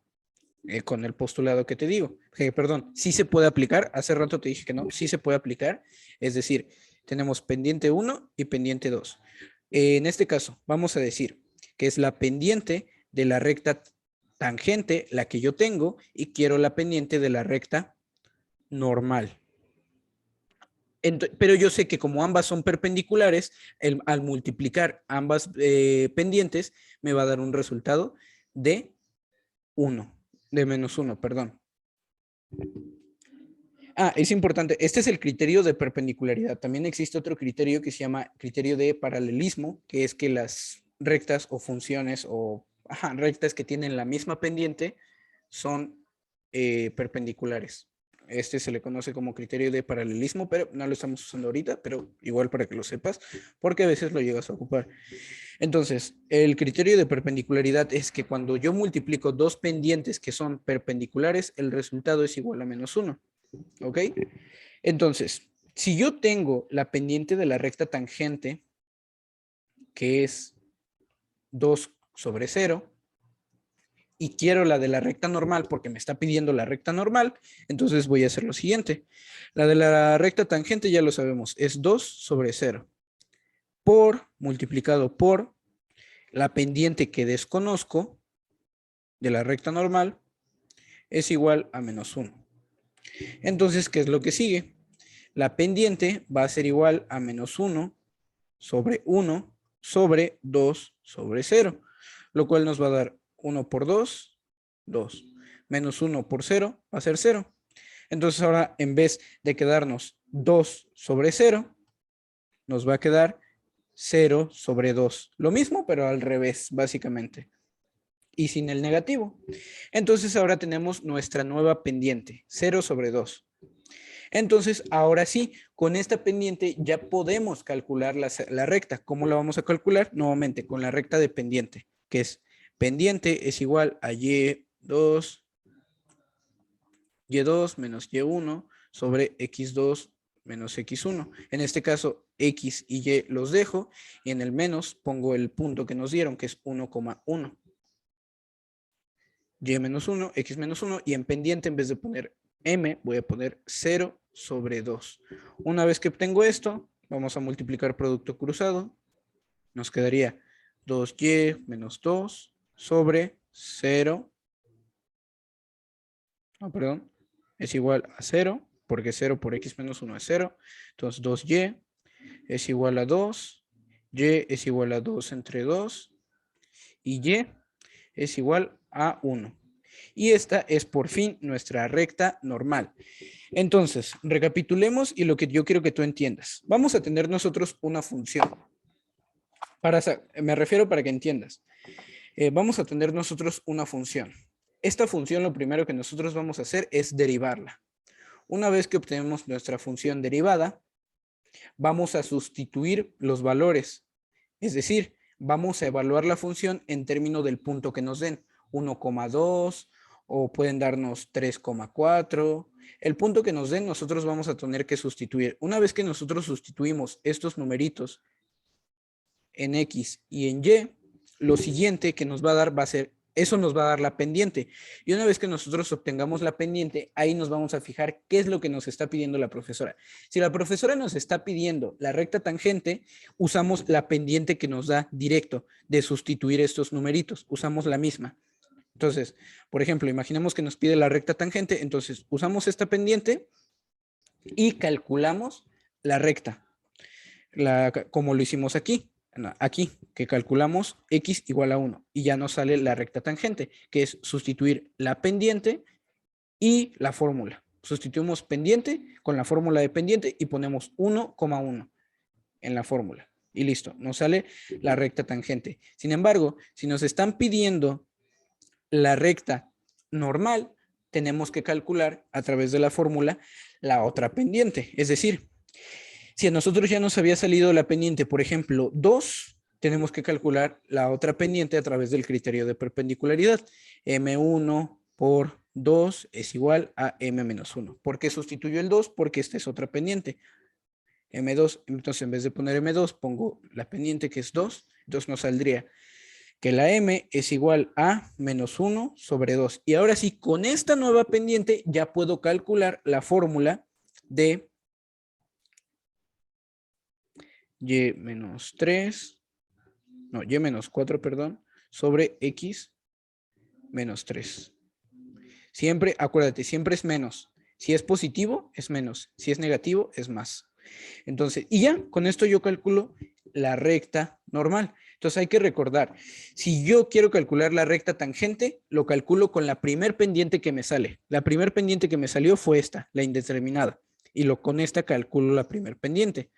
Con el postulado que te digo. Perdón, sí se puede aplicar. Hace rato te dije que no. Sí se puede aplicar. Es decir, tenemos pendiente 1 y pendiente 2. En este caso, vamos a decir que es la pendiente de la recta tangente, la que yo tengo, y quiero la pendiente de la recta normal. Pero yo sé que como ambas son perpendiculares, al multiplicar ambas pendientes, me va a dar un resultado de 1, de -1, perdón. Es importante, este es el criterio de perpendicularidad. También existe otro criterio que se llama criterio de paralelismo, que es que las rectas o funciones o rectas que tienen la misma pendiente son perpendiculares. Este se le conoce como criterio de paralelismo, pero no lo estamos usando ahorita, pero igual para que lo sepas, porque a veces lo llegas a ocupar. Entonces, el criterio de perpendicularidad es que cuando yo multiplico dos pendientes que son perpendiculares, el resultado es igual a -1. ¿Ok? Entonces, si yo tengo la pendiente de la recta tangente, que es 2/0, y quiero la de la recta normal porque me está pidiendo la recta normal, entonces voy a hacer lo siguiente. La de la recta tangente ya lo sabemos, es 2/0 multiplicado por la pendiente que desconozco de la recta normal es igual a -1. Entonces, ¿qué es lo que sigue? La pendiente va a ser igual a -1 sobre 1 sobre 2/0, lo cual nos va a dar 1 por 2, 2. Menos 1 por 0 va a ser 0. Entonces ahora, en vez de quedarnos 2/0, nos va a quedar 0/2. Lo mismo, pero al revés, básicamente. Y sin el negativo. Entonces ahora tenemos nuestra nueva pendiente, 0/2. Entonces, ahora sí, con esta pendiente ya podemos calcular la recta. ¿Cómo la vamos a calcular? Nuevamente, con la recta de pendiente, que es pendiente es igual a y2 menos y1 sobre x2 menos x1. En este caso, x y y los dejo y en el menos pongo el punto que nos dieron, que es 1,1. Y menos 1, x menos 1, y en pendiente, en vez de poner m, voy a poner 0/2. Una vez que obtengo esto, vamos a multiplicar producto cruzado. Nos quedaría 2y menos 2 sobre 0. No, perdón. Es igual a 0, porque 0 por x menos 1 es 0. Entonces 2y es igual a 2. Y es igual a 2 entre 2. Y y es igual a 1. Y esta es por fin nuestra recta normal. Entonces, recapitulemos y lo que yo quiero que tú entiendas. Vamos a tener nosotros una función. Me refiero para que entiendas. Vamos a tener nosotros una función. Esta función, lo primero que nosotros vamos a hacer es derivarla. Una vez que obtenemos nuestra función derivada, vamos a sustituir los valores. Es decir, vamos a evaluar la función en términos del punto que nos den, 1,2 o pueden darnos 3,4. El punto que nos den nosotros vamos a tener que sustituir. Una vez que nosotros sustituimos estos numeritos en X y en Y, lo siguiente que nos va a dar va a ser, eso nos va a dar la pendiente. Y una vez que nosotros obtengamos la pendiente, ahí nos vamos a fijar qué es lo que nos está pidiendo la profesora. Si la profesora nos está pidiendo la recta tangente, usamos la pendiente que nos da directo de sustituir estos numeritos. Usamos la misma. Entonces, por ejemplo, imaginemos que nos pide la recta tangente, entonces usamos esta pendiente y calculamos la recta, como lo hicimos aquí. Aquí, que calculamos x igual a 1 y ya nos sale la recta tangente, que es sustituir la pendiente y la fórmula. Sustituimos pendiente con la fórmula de pendiente y ponemos 1,1 en la fórmula. Y listo, nos sale la recta tangente. Sin embargo, si nos están pidiendo la recta normal, tenemos que calcular a través de la fórmula la otra pendiente. Es decir, si a nosotros ya nos había salido la pendiente, por ejemplo, 2, tenemos que calcular la otra pendiente a través del criterio de perpendicularidad. M1 por 2 es igual a M menos 1. ¿Por qué sustituyo el 2? Porque esta es otra pendiente. M2, entonces en vez de poner M2, pongo la pendiente que es 2. Entonces nos saldría que la M es igual a menos 1 sobre 2. Y ahora sí, con esta nueva pendiente ya puedo calcular la fórmula de y menos 3, no, y menos 4, perdón, sobre x menos 3. Siempre, acuérdate, siempre es menos. Si es positivo, es menos. Si es negativo, es más. Entonces, y ya, con esto yo calculo la recta normal. Entonces hay que recordar, si yo quiero calcular la recta tangente, lo calculo con la primer pendiente que me sale. La primer pendiente que me salió fue esta, la indeterminada. Y con esta calculo la primer pendiente.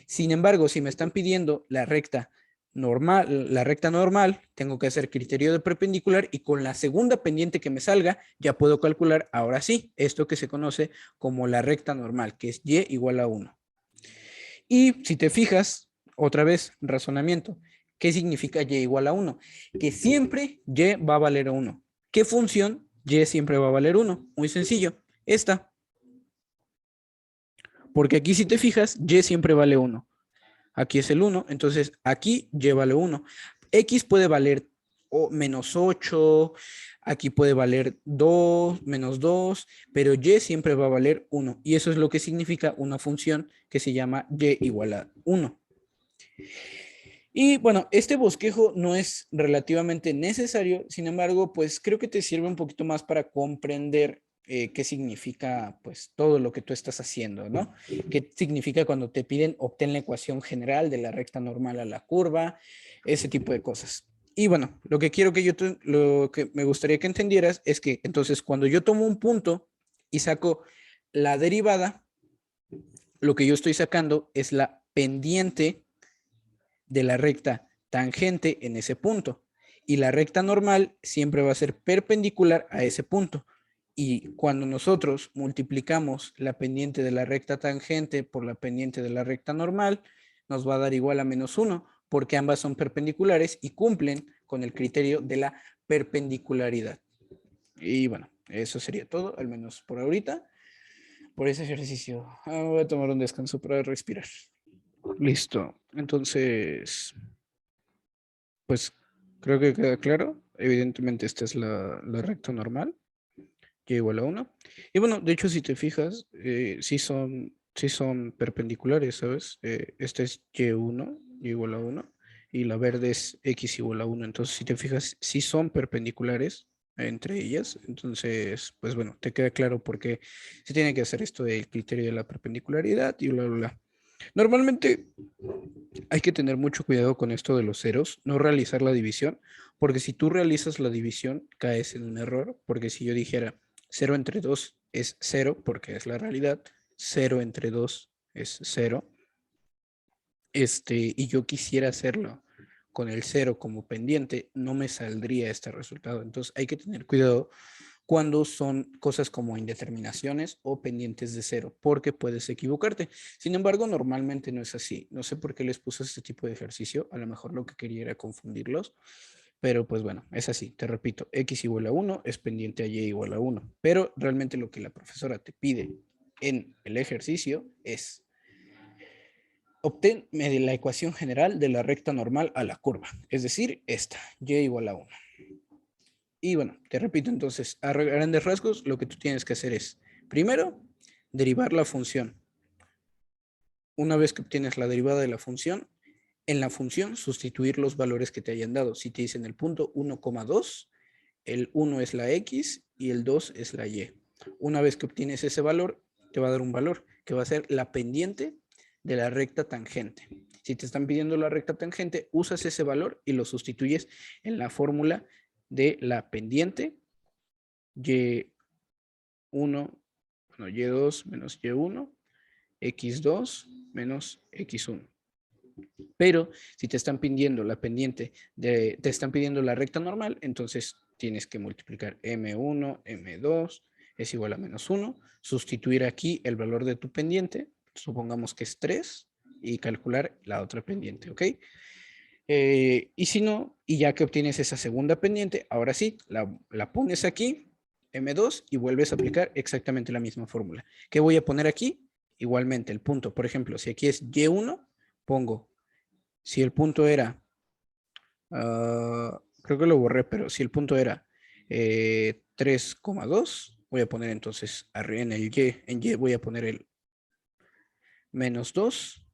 Sin embargo, si me están pidiendo la recta normal, la recta normal, tengo que hacer criterio de perpendicular y con la segunda pendiente que me salga, ya puedo calcular, ahora sí, esto que se conoce como la recta normal, que es y igual a 1. Y si te fijas, otra vez, razonamiento. ¿Qué significa y igual a 1? Que siempre y va a valer 1. ¿Qué función y siempre va a valer 1? Muy sencillo, esta. Porque aquí si te fijas, y siempre vale 1. Aquí es el 1, entonces aquí y vale 1. X puede valer menos 8, aquí puede valer 2, menos 2, pero y siempre va a valer 1. Y eso es lo que significa una función que se llama y igual a 1. Y bueno, este bosquejo no es relativamente necesario, sin embargo, pues creo que te sirve un poquito más para comprender qué significa pues todo lo que tú estás haciendo, ¿no? ¿Qué significa cuando te piden obtener la ecuación general de la recta normal a la curva? Ese tipo de cosas. Y bueno, lo que quiero que lo que me gustaría que entendieras es que entonces cuando yo tomo un punto y saco la derivada, lo que yo estoy sacando es la pendiente de la recta tangente en ese punto. Y la recta normal siempre va a ser perpendicular a ese punto. Y cuando nosotros multiplicamos la pendiente de la recta tangente por la pendiente de la recta normal, nos va a dar igual a menos 1, porque ambas son perpendiculares y cumplen con el criterio de la perpendicularidad. Y bueno, eso sería todo, al menos por ahorita, por ese ejercicio. Voy a tomar un descanso para respirar. Listo. Entonces, pues creo que queda claro. Evidentemente esta es la recta normal, y igual a 1. Y bueno, de hecho si te fijas, sí son perpendiculares, ¿sabes? Esta es y1, y igual a 1, y la verde es x igual a 1. Entonces si te fijas, sí son perpendiculares entre ellas. Entonces, pues bueno, te queda claro por qué se tiene que hacer esto del criterio de la perpendicularidad y bla, bla, bla. Normalmente hay que tener mucho cuidado con esto de los ceros, no realizar la división, porque si tú realizas la división, caes en un error, porque si yo dijera 0 entre 2 es 0, porque es la realidad, 0 entre 2 es 0, y yo quisiera hacerlo con el 0 como pendiente, no me saldría este resultado. Entonces hay que tener cuidado cuando son cosas como indeterminaciones o pendientes de 0, porque puedes equivocarte. Sin embargo, normalmente no es así. No sé por qué les puse este tipo de ejercicio. A lo mejor lo que quería era confundirlos. Pero pues bueno, es así. Te repito, x igual a 1 es pendiente a y igual a 1. Pero realmente lo que la profesora te pide en el ejercicio es obtén la ecuación general de la recta normal a la curva. Es decir, esta, y igual a 1. Y bueno, te repito entonces, a grandes rasgos, lo que tú tienes que hacer es, primero, derivar la función. Una vez que obtienes la derivada de la función, en la función sustituir los valores que te hayan dado. Si te dicen el punto 1,2, el 1 es la x y el 2 es la y. Una vez que obtienes ese valor, te va a dar un valor que va a ser la pendiente de la recta tangente. Si te están pidiendo la recta tangente, usas ese valor y lo sustituyes en la fórmula de la pendiente y1, bueno, y2 menos y1, x2 menos x1. Pero si te están pidiendo la pendiente, te están pidiendo la recta normal, entonces tienes que multiplicar m1, m2 es igual a menos 1, sustituir aquí el valor de tu pendiente, supongamos que es 3, y calcular la otra pendiente, ¿ok? Y si no, y ya que obtienes esa segunda pendiente, ahora sí, la pones aquí, M2, y vuelves a aplicar exactamente la misma fórmula. ¿Qué voy a poner aquí? Igualmente, el punto. Por ejemplo, si aquí es Y1, pongo, si el punto era, creo que lo borré, pero si el punto era 3,2, voy a poner entonces arriba en Y voy a poner el menos 2,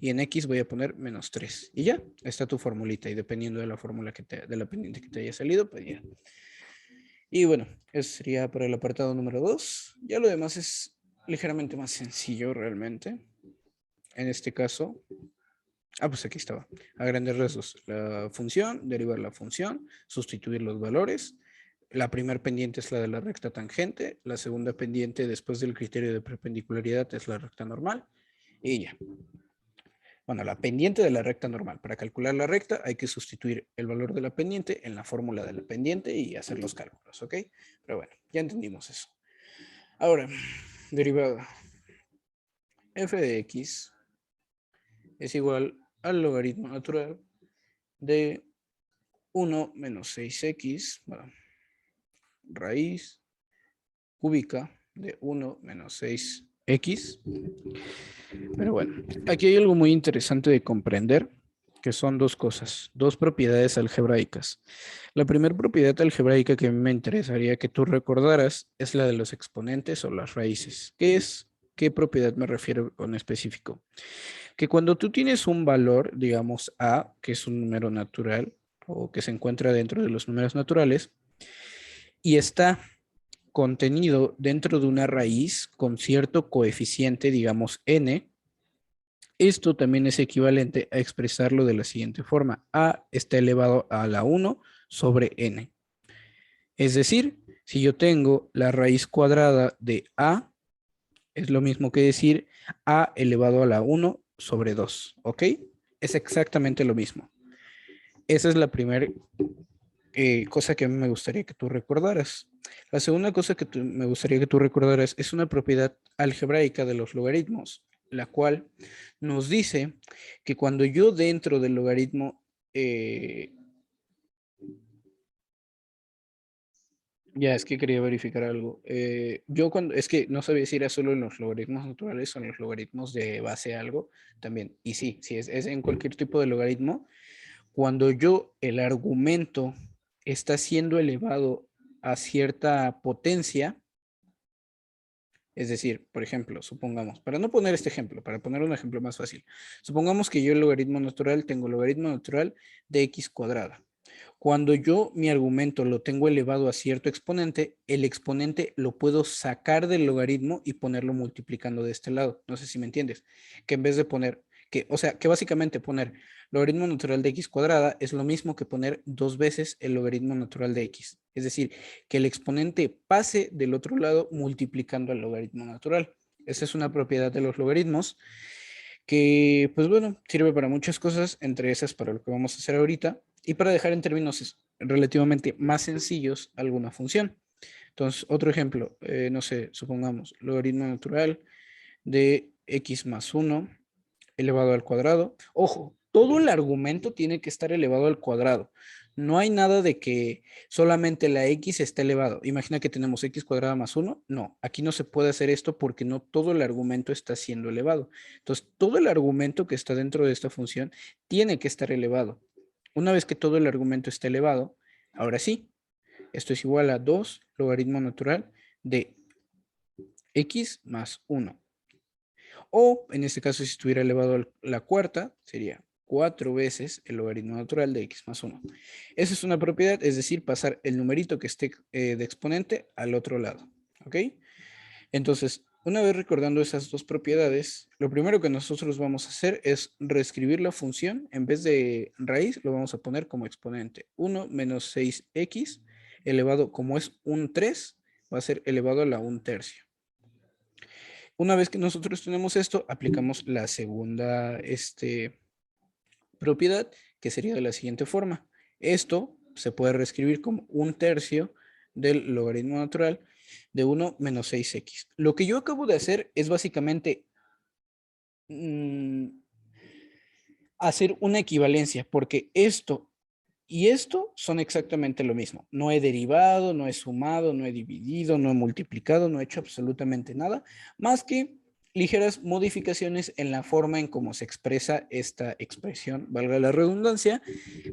y en X voy a poner menos 3. Y ya, está tu formulita. Y dependiendo de la fórmula de la pendiente que te haya salido, pues ya. Y bueno, eso sería para el apartado número 2. Ya lo demás es ligeramente más sencillo realmente. En este caso, pues aquí estaba. A grandes rasgos, la función, derivar la función, sustituir los valores. La primera pendiente es la de la recta tangente. La segunda pendiente después del criterio de perpendicularidad es la recta normal. Y ya. bueno, la pendiente de la recta normal. Para calcular la recta hay que sustituir el valor de la pendiente en la fórmula de la pendiente y hacer los cálculos, ¿ok? Pero bueno, ya entendimos eso. Ahora, derivada. F de X es igual al logaritmo natural de 1 menos 6X, bueno, raíz cúbica de 1 menos 6X. Pero bueno, aquí hay algo muy interesante de comprender, que son dos cosas, dos propiedades algebraicas. La primera propiedad algebraica que a mí me interesaría que tú recordaras es la de los exponentes o las raíces. ¿Qué es? ¿Qué propiedad me refiero en específico? Que cuando tú tienes un valor, digamos A, que es un número natural o que se encuentra dentro de los números naturales, y está contenido dentro de una raíz con cierto coeficiente, digamos n, esto también es equivalente a expresarlo de la siguiente forma. A está elevado a la 1 sobre n. Es decir, si yo tengo la raíz cuadrada de A, es lo mismo que decir A elevado a la 1 sobre 2, ¿ok? Es exactamente lo mismo. Esa es la primera cosa que a mí me gustaría que tú recordaras. La segunda cosa que me gustaría que tú recordaras es una propiedad algebraica de los logaritmos, la cual nos dice que cuando yo dentro del logaritmo, ya es que quería verificar algo. Yo cuando, es que no sabía si era solo en los logaritmos naturales o en los logaritmos de base a algo también. Y sí, sí es en cualquier tipo de logaritmo. Cuando yo, el argumento está siendo elevado a cierta potencia, es decir, por ejemplo, supongamos, para no poner este ejemplo, para poner un ejemplo más fácil, supongamos que yo el logaritmo natural tengo el logaritmo natural de x cuadrada. Cuando yo mi argumento lo tengo elevado a cierto exponente, el exponente lo puedo sacar del logaritmo y ponerlo multiplicando de este lado. No sé si me entiendes. Que en vez de poner, o sea, que básicamente poner logaritmo natural de x cuadrada es lo mismo que poner 2 veces el logaritmo natural de x. Es decir, que el exponente pase del otro lado multiplicando el logaritmo natural. Esa es una propiedad de los logaritmos que, pues bueno, sirve para muchas cosas, entre esas para lo que vamos a hacer ahorita, y para dejar en términos relativamente más sencillos alguna función. Entonces, otro ejemplo, no sé, supongamos logaritmo natural de x más 1 elevado al cuadrado. Ojo, todo el argumento tiene que estar elevado al cuadrado. No hay nada de que solamente la x está elevado. Imagina que tenemos x cuadrada más 1. No, aquí no se puede hacer esto porque no todo el argumento está siendo elevado. Entonces, todo el argumento que está dentro de esta función tiene que estar elevado. Una vez que todo el argumento está elevado, ahora sí, esto es igual a 2 logaritmo natural de x más 1. O en este caso, si estuviera elevado a la cuarta, sería 4 veces el logaritmo natural de x más 1. Esa es una propiedad, es decir, pasar el numerito que esté de exponente al otro lado. ¿Ok? Entonces, una vez recordando esas dos propiedades, lo primero que nosotros vamos a hacer es reescribir la función. En vez de raíz, lo vamos a poner como exponente. 1 menos 6x elevado, como es un 3, va a ser elevado a la 1/3. Una vez que nosotros tenemos esto, aplicamos la segunda propiedad, que sería de la siguiente forma. Esto se puede reescribir como 1/3 del logaritmo natural de 1 menos 6x. Lo que yo acabo de hacer es básicamente hacer una equivalencia, porque esto y esto son exactamente lo mismo. No he derivado, no he sumado, no he dividido, no he multiplicado, no he hecho absolutamente nada, más que ligeras modificaciones en la forma en cómo se expresa esta expresión, valga la redundancia,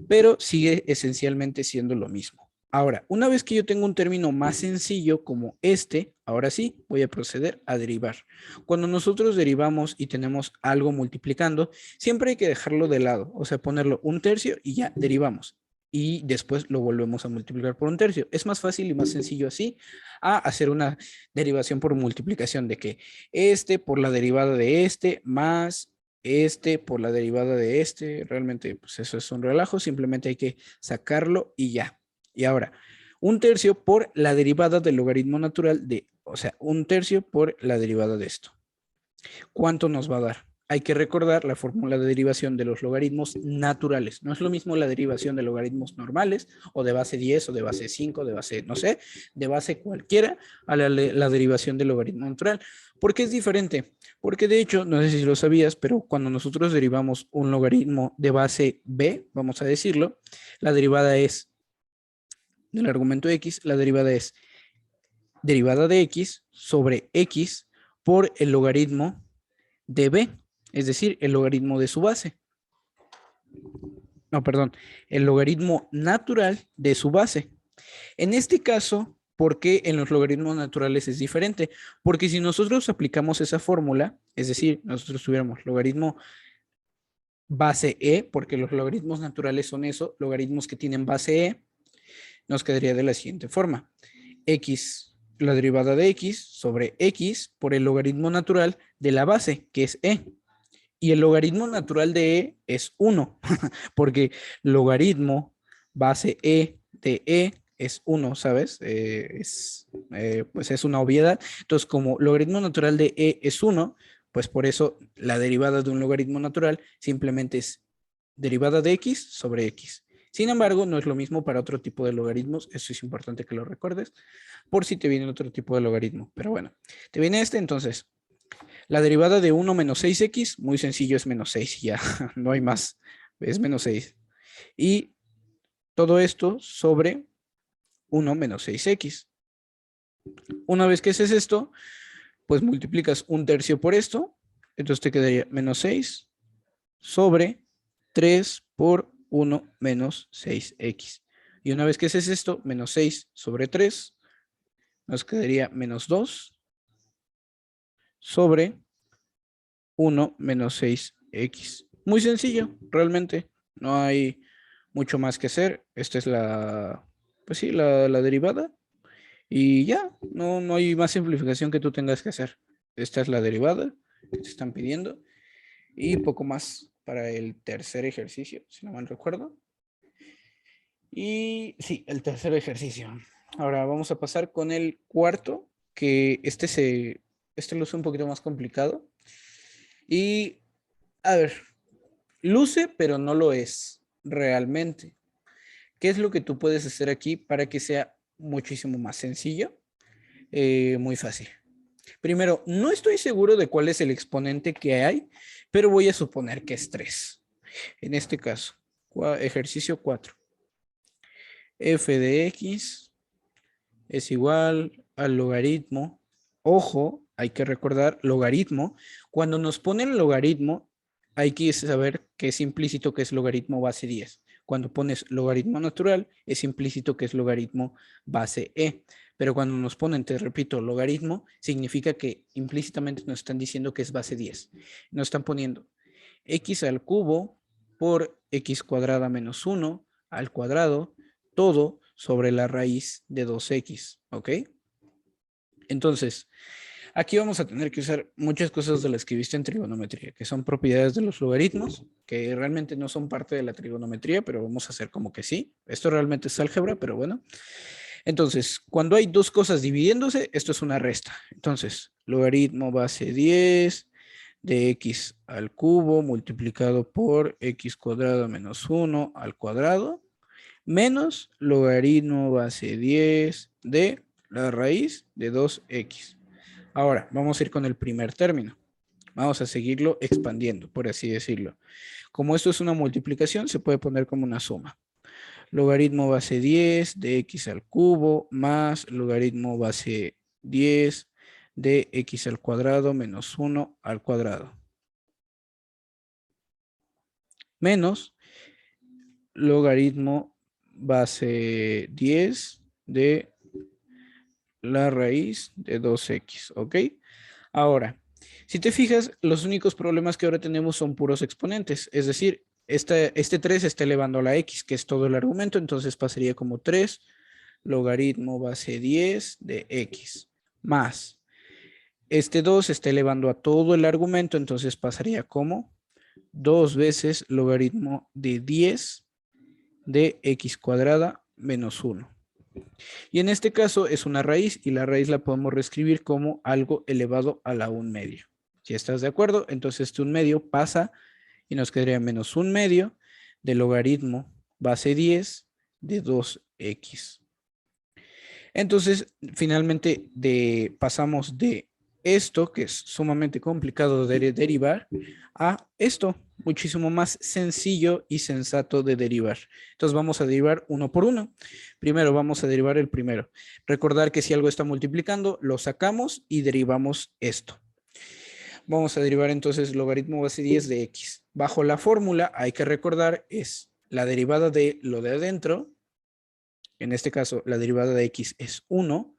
pero sigue esencialmente siendo lo mismo. Ahora, una vez que yo tengo un término más sencillo como este, ahora sí voy a proceder a derivar. Cuando nosotros derivamos y tenemos algo multiplicando, siempre hay que dejarlo de lado, o sea, ponerlo 1/3 y ya derivamos. Y después lo volvemos a multiplicar por 1/3. Es más fácil y más sencillo así a hacer una derivación por multiplicación de que este por la derivada de este más este por la derivada de este. Realmente, pues eso es un relajo, simplemente hay que sacarlo y ya. Y ahora, 1/3 por la derivada del logaritmo natural de, o sea, 1/3 por la derivada de esto. ¿Cuánto nos va a dar? hay que recordar la fórmula de derivación de los logaritmos naturales. No es lo mismo la derivación de logaritmos normales o de base 10 o de base 5, de base, no sé, de base cualquiera a la derivación del logaritmo natural. ¿Por qué es diferente? Porque de hecho, no sé si lo sabías, pero cuando nosotros derivamos un logaritmo de base b, vamos a decirlo, la derivada es del argumento x, la derivada es derivada de x sobre x por el logaritmo de b, es decir, el logaritmo de su base. No, perdón, el logaritmo natural de su base. En este caso, ¿por qué en los logaritmos naturales es diferente? Porque si nosotros aplicamos esa fórmula, es decir, nosotros tuviéramos logaritmo base e, porque los logaritmos naturales son eso, logaritmos que tienen base e, nos quedaría de la siguiente forma. X, la derivada de x sobre x por el logaritmo natural de la base, que es e. Y el logaritmo natural de e es 1, porque logaritmo base e de e es 1, ¿sabes? Pues es una obviedad. Entonces, como logaritmo natural de e es 1, pues por eso la derivada de un logaritmo natural simplemente es derivada de x sobre x. Sin embargo, no es lo mismo para otro tipo de logaritmos. Eso es importante que lo recuerdes, por si te viene otro tipo de logaritmo. Pero bueno, te viene este, entonces. La derivada de 1 menos 6x, muy sencillo, es menos 6 ya, no hay más, es menos 6. Y todo esto sobre 1 menos 6x. Una vez que haces esto, pues multiplicas un tercio por esto, entonces te quedaría menos 6 sobre 3 por 1 menos 6x. Y una vez que haces esto, menos 6 sobre 3, nos quedaría menos 2 sobre 1 menos 6x. Muy sencillo, realmente. No hay mucho más que hacer. Esta es pues sí, la derivada. Y ya, no hay más simplificación que tú tengas que hacer. Esta es la derivada que te están pidiendo. Y poco más para el tercer ejercicio, si no mal recuerdo. Y sí, el tercer ejercicio. Ahora vamos a pasar con el cuarto, que este lo es un poquito más complicado. Y a ver, luce, pero no lo es realmente. ¿Qué es lo que tú puedes hacer aquí para que sea muchísimo más sencillo? Muy fácil. Primero, no estoy seguro de cuál es el exponente que hay, pero voy a suponer que es 3. En este caso, ejercicio 4. F de x es igual al logaritmo. Ojo, hay que recordar logaritmo. Cuando nos ponen logaritmo, hay que saber que es implícito que es logaritmo base 10. Cuando pones logaritmo natural, es implícito que es logaritmo base e. Pero cuando nos ponen, te repito, logaritmo, significa que implícitamente nos están diciendo que es base 10. Nos están poniendo x al cubo por x cuadrada menos 1 al cuadrado, todo sobre la raíz de 2x, ¿ok? Entonces, aquí vamos a tener que usar muchas cosas de las que viste en trigonometría, que son propiedades de los logaritmos, que realmente no son parte de la trigonometría, pero vamos a hacer como que sí. Esto realmente es álgebra, pero bueno. Entonces, cuando hay dos cosas dividiéndose, esto es una resta. Entonces, logaritmo base 10 de x al cubo multiplicado por x cuadrado menos 1 al cuadrado menos logaritmo base 10 de la raíz de 2x. Ahora, vamos a ir con el primer término. Vamos a seguirlo expandiendo, por así decirlo. Como esto es una multiplicación, se puede poner como una suma. Logaritmo base 10 de x al cubo más logaritmo base 10 de x al cuadrado menos 1 al cuadrado. Menos logaritmo base 10 de la raíz de 2x, ¿ok? Ahora, si te fijas, los únicos problemas que ahora tenemos son puros exponentes, es decir, este 3 está elevando a la x, que es todo el argumento, entonces pasaría como 3 logaritmo base 10 de x, más este 2 está elevando a todo el argumento, entonces pasaría como 2 veces logaritmo de 10 de x cuadrada menos 1. Y en este caso es una raíz y la raíz la podemos reescribir como algo elevado a la 1 medio. Si estás de acuerdo, entonces este 1/2 pasa y nos quedaría menos 1/2 del logaritmo base 10 de 2x. Entonces, finalmente pasamos de esto, que es sumamente complicado de derivar, a esto, muchísimo más sencillo y sensato de derivar. Entonces vamos a derivar uno por uno. Primero vamos a derivar el primero. Recordar que si algo está multiplicando, lo sacamos y derivamos esto. Vamos a derivar entonces logaritmo base 10 de x. Bajo la fórmula hay que recordar es la derivada de lo de adentro, en este caso la derivada de x es 1,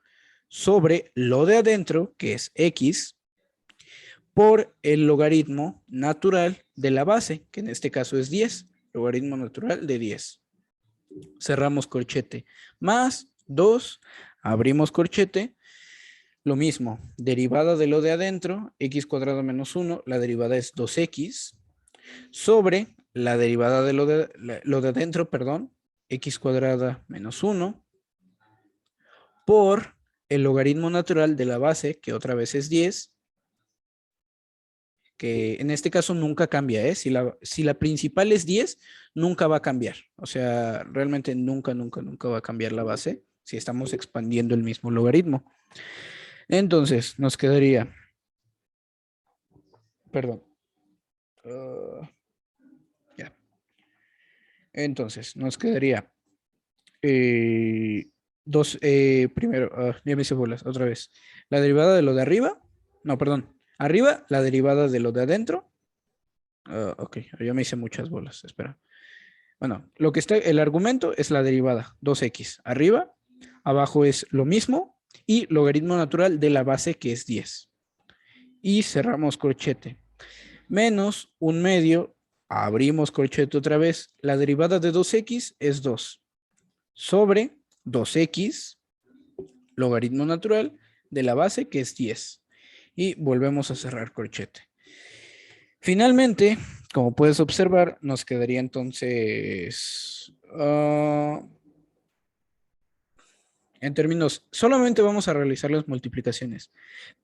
sobre lo de adentro, que es x, por el logaritmo natural de la base, que en este caso es 10, logaritmo natural de 10. Cerramos corchete, más 2, abrimos corchete, lo mismo, derivada de lo de adentro, x cuadrado menos 1, la derivada es 2x, sobre la derivada de lo de adentro, perdón, x cuadrada menos 1, por el logaritmo natural de la base, que otra vez es 10, que en este caso nunca cambia, ¿eh? Si la principal es 10, nunca va a cambiar. O sea, realmente nunca va a cambiar la base si estamos expandiendo el mismo logaritmo. Entonces, nos quedaría, perdón, ya. Entonces, nos quedaría primero, ya me hice bolas, otra vez. La derivada de lo de arriba, no, perdón, arriba, la derivada de lo de adentro. Ok, ya me hice muchas bolas, espera. Bueno, lo que está, el argumento es la derivada, 2x. Arriba, abajo es lo mismo y logaritmo natural de la base que es 10. Y cerramos corchete. Menos 1/2, abrimos corchete otra vez. La derivada de 2x es 2. Sobre 2x, logaritmo natural de la base que es 10. Y volvemos a cerrar corchete. Finalmente, como puedes observar, nos quedaría entonces, en términos, solamente vamos a realizar las multiplicaciones.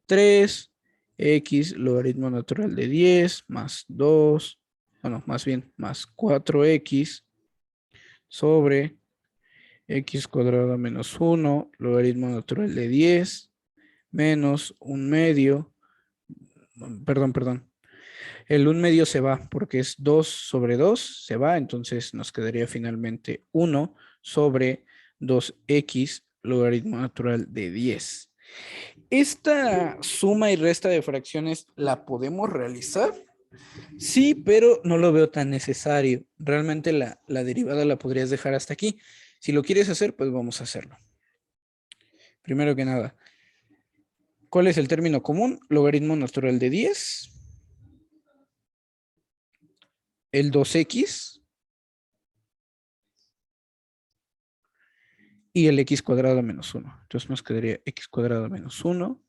3x logaritmo natural de 10 más 2, bueno, más bien, más 4x sobre x cuadrado menos 1, logaritmo natural de 10, menos 1/2, perdón. El 1/2 se va porque es 2 sobre 2, se va, entonces nos quedaría finalmente 1 sobre 2x logaritmo natural de 10. ¿Esta suma y resta de fracciones la podemos realizar? Sí, pero no lo veo tan necesario. Realmente la derivada la podrías dejar hasta aquí. Si lo quieres hacer, pues vamos a hacerlo. Primero que nada, ¿cuál es el término común? Logaritmo natural de 10. El 2x y el x cuadrado menos 1. Entonces nos quedaría x cuadrado menos 1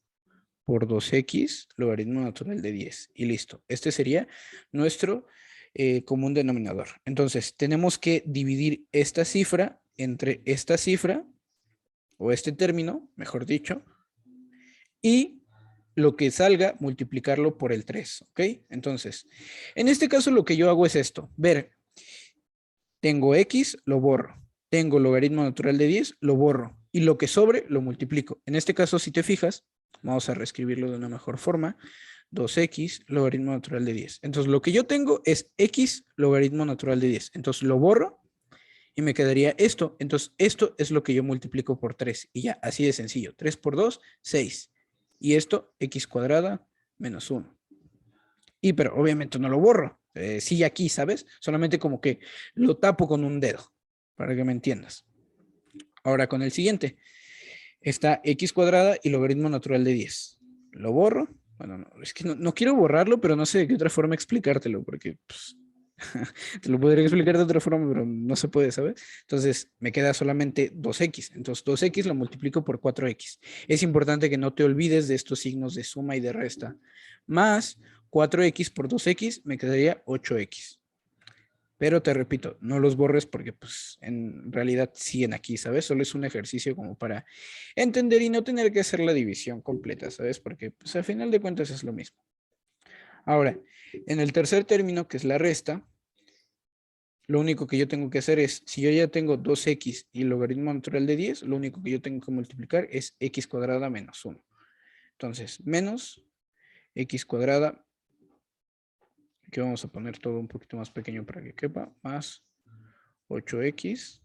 por 2x, logaritmo natural de 10. Y listo. Este sería nuestro común denominador. Entonces, tenemos que dividir esta cifra entre esta cifra, o este término, mejor dicho, y lo que salga, multiplicarlo por el 3, ¿ok? Entonces, en este caso lo que yo hago es esto, ver, tengo x, lo borro, tengo logaritmo natural de 10, lo borro, y lo que sobre, lo multiplico. En este caso, si te fijas, vamos a reescribirlo de una mejor forma, 2x logaritmo natural de 10. Entonces, lo que yo tengo es x logaritmo natural de 10. Entonces, lo borro y me quedaría esto. Entonces, esto es lo que yo multiplico por 3. Y ya, así de sencillo. 3 por 2, 6. Y esto, x cuadrada menos 1. Y pero obviamente no lo borro. Sigue aquí, ¿sabes? Solamente como que lo tapo con un dedo, para que me entiendas. Ahora con el siguiente. Está x cuadrada y logaritmo natural de 10. Lo borro. Bueno, no, es que no quiero borrarlo, pero no sé de qué otra forma explicártelo, porque pues, te lo podría explicar de otra forma, pero no se puede, ¿sabes? Entonces me queda solamente 2x. Entonces 2x lo multiplico por 4x. Es importante que no te olvides de estos signos de suma y de resta. Más 4x por 2x me quedaría 8x. Pero te repito, no los borres porque pues en realidad siguen aquí, ¿sabes? Solo es un ejercicio como para entender y no tener que hacer la división completa, ¿sabes? Porque pues al final de cuentas es lo mismo. Ahora, en el tercer término, que es la resta, lo único que yo tengo que hacer es, si yo ya tengo 2x y el logaritmo natural de 10, lo único que yo tengo que multiplicar es x cuadrada menos 1. Entonces, menos x cuadrada, que vamos a poner todo un poquito más pequeño para que quepa, más 8x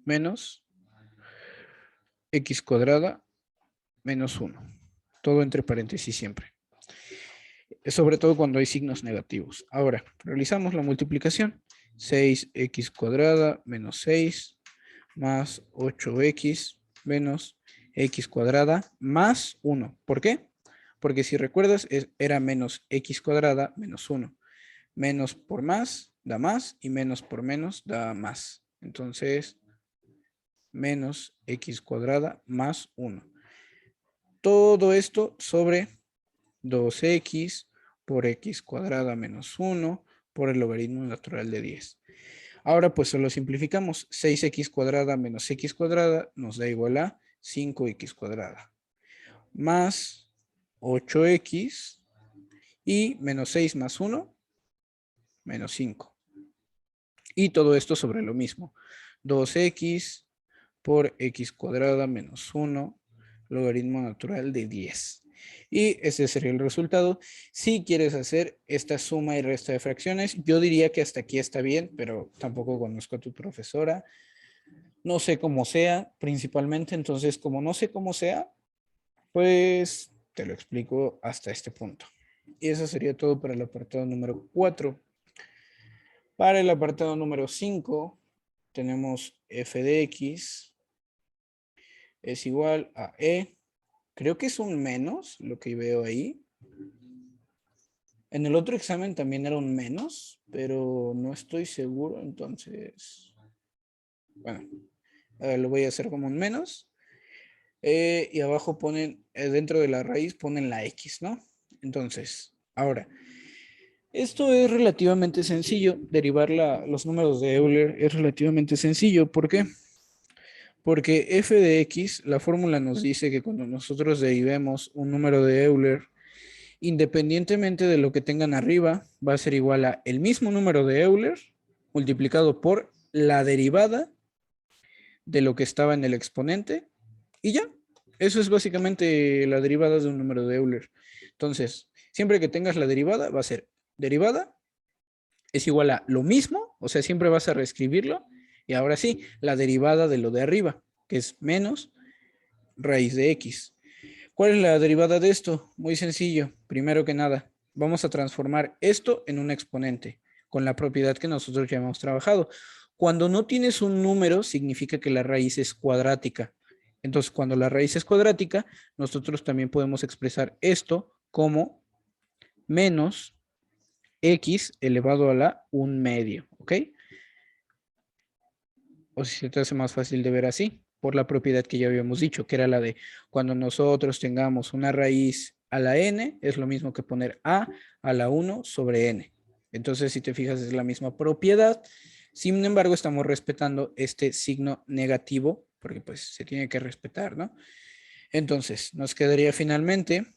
menos x cuadrada menos 1. Todo entre paréntesis siempre. Sobre todo cuando hay signos negativos. Ahora, realizamos la multiplicación. 6x cuadrada menos 6 más 8x menos x cuadrada más 1. ¿Por qué? Porque si recuerdas, era menos x cuadrada menos 1. Menos por más da más y menos por menos da más. Entonces, menos x cuadrada más 1. Todo esto sobre 2x por x cuadrada menos 1 por el logaritmo natural de 10. Ahora pues solo simplificamos. 6x cuadrada menos x cuadrada nos da igual a 5x cuadrada. Más 8x y menos 6 más 1, menos 5. Y todo esto sobre lo mismo. 2x por x cuadrada menos 1, logaritmo natural de 10. Y ese sería el resultado. Si quieres hacer esta suma y resta de fracciones, yo diría que hasta aquí está bien, pero tampoco conozco a tu profesora. No sé cómo sea, principalmente. Entonces, como no sé cómo sea, pues te lo explico hasta este punto. Y eso sería todo para el apartado número 4. Para el apartado número 5, tenemos f de x es igual a e. Creo que es un menos, lo que veo ahí. En el otro examen también era un menos, pero no estoy seguro, entonces, bueno, lo voy a hacer como un menos. Y abajo ponen, dentro de la raíz ponen la x, ¿no? Entonces, ahora, esto es relativamente sencillo, derivar los números de Euler es relativamente sencillo. ¿Por qué? Porque f de x, la fórmula nos dice que cuando nosotros derivemos un número de Euler, independientemente de lo que tengan arriba, va a ser igual a el mismo número de Euler multiplicado por la derivada de lo que estaba en el exponente y ya. Eso es básicamente la derivada de un número de Euler. Entonces, siempre que tengas la derivada, va a ser derivada es igual a lo mismo, o sea, siempre vas a reescribirlo. Y ahora sí, la derivada de lo de arriba, que es menos raíz de x. ¿Cuál es la derivada de esto? Muy sencillo. Primero que nada, vamos a transformar esto en un exponente con la propiedad que nosotros ya hemos trabajado. Cuando no tienes un número, significa que la raíz es cuadrática. Entonces, cuando la raíz es cuadrática, nosotros también podemos expresar esto como menos x elevado a la 1/2, ¿ok? O si se te hace más fácil de ver así, por la propiedad que ya habíamos dicho, que era la de cuando nosotros tengamos una raíz a la n, es lo mismo que poner a la 1 sobre n. Entonces, si te fijas, es la misma propiedad. Sin embargo, estamos respetando este signo negativo, porque pues se tiene que respetar, ¿no? Entonces, nos quedaría finalmente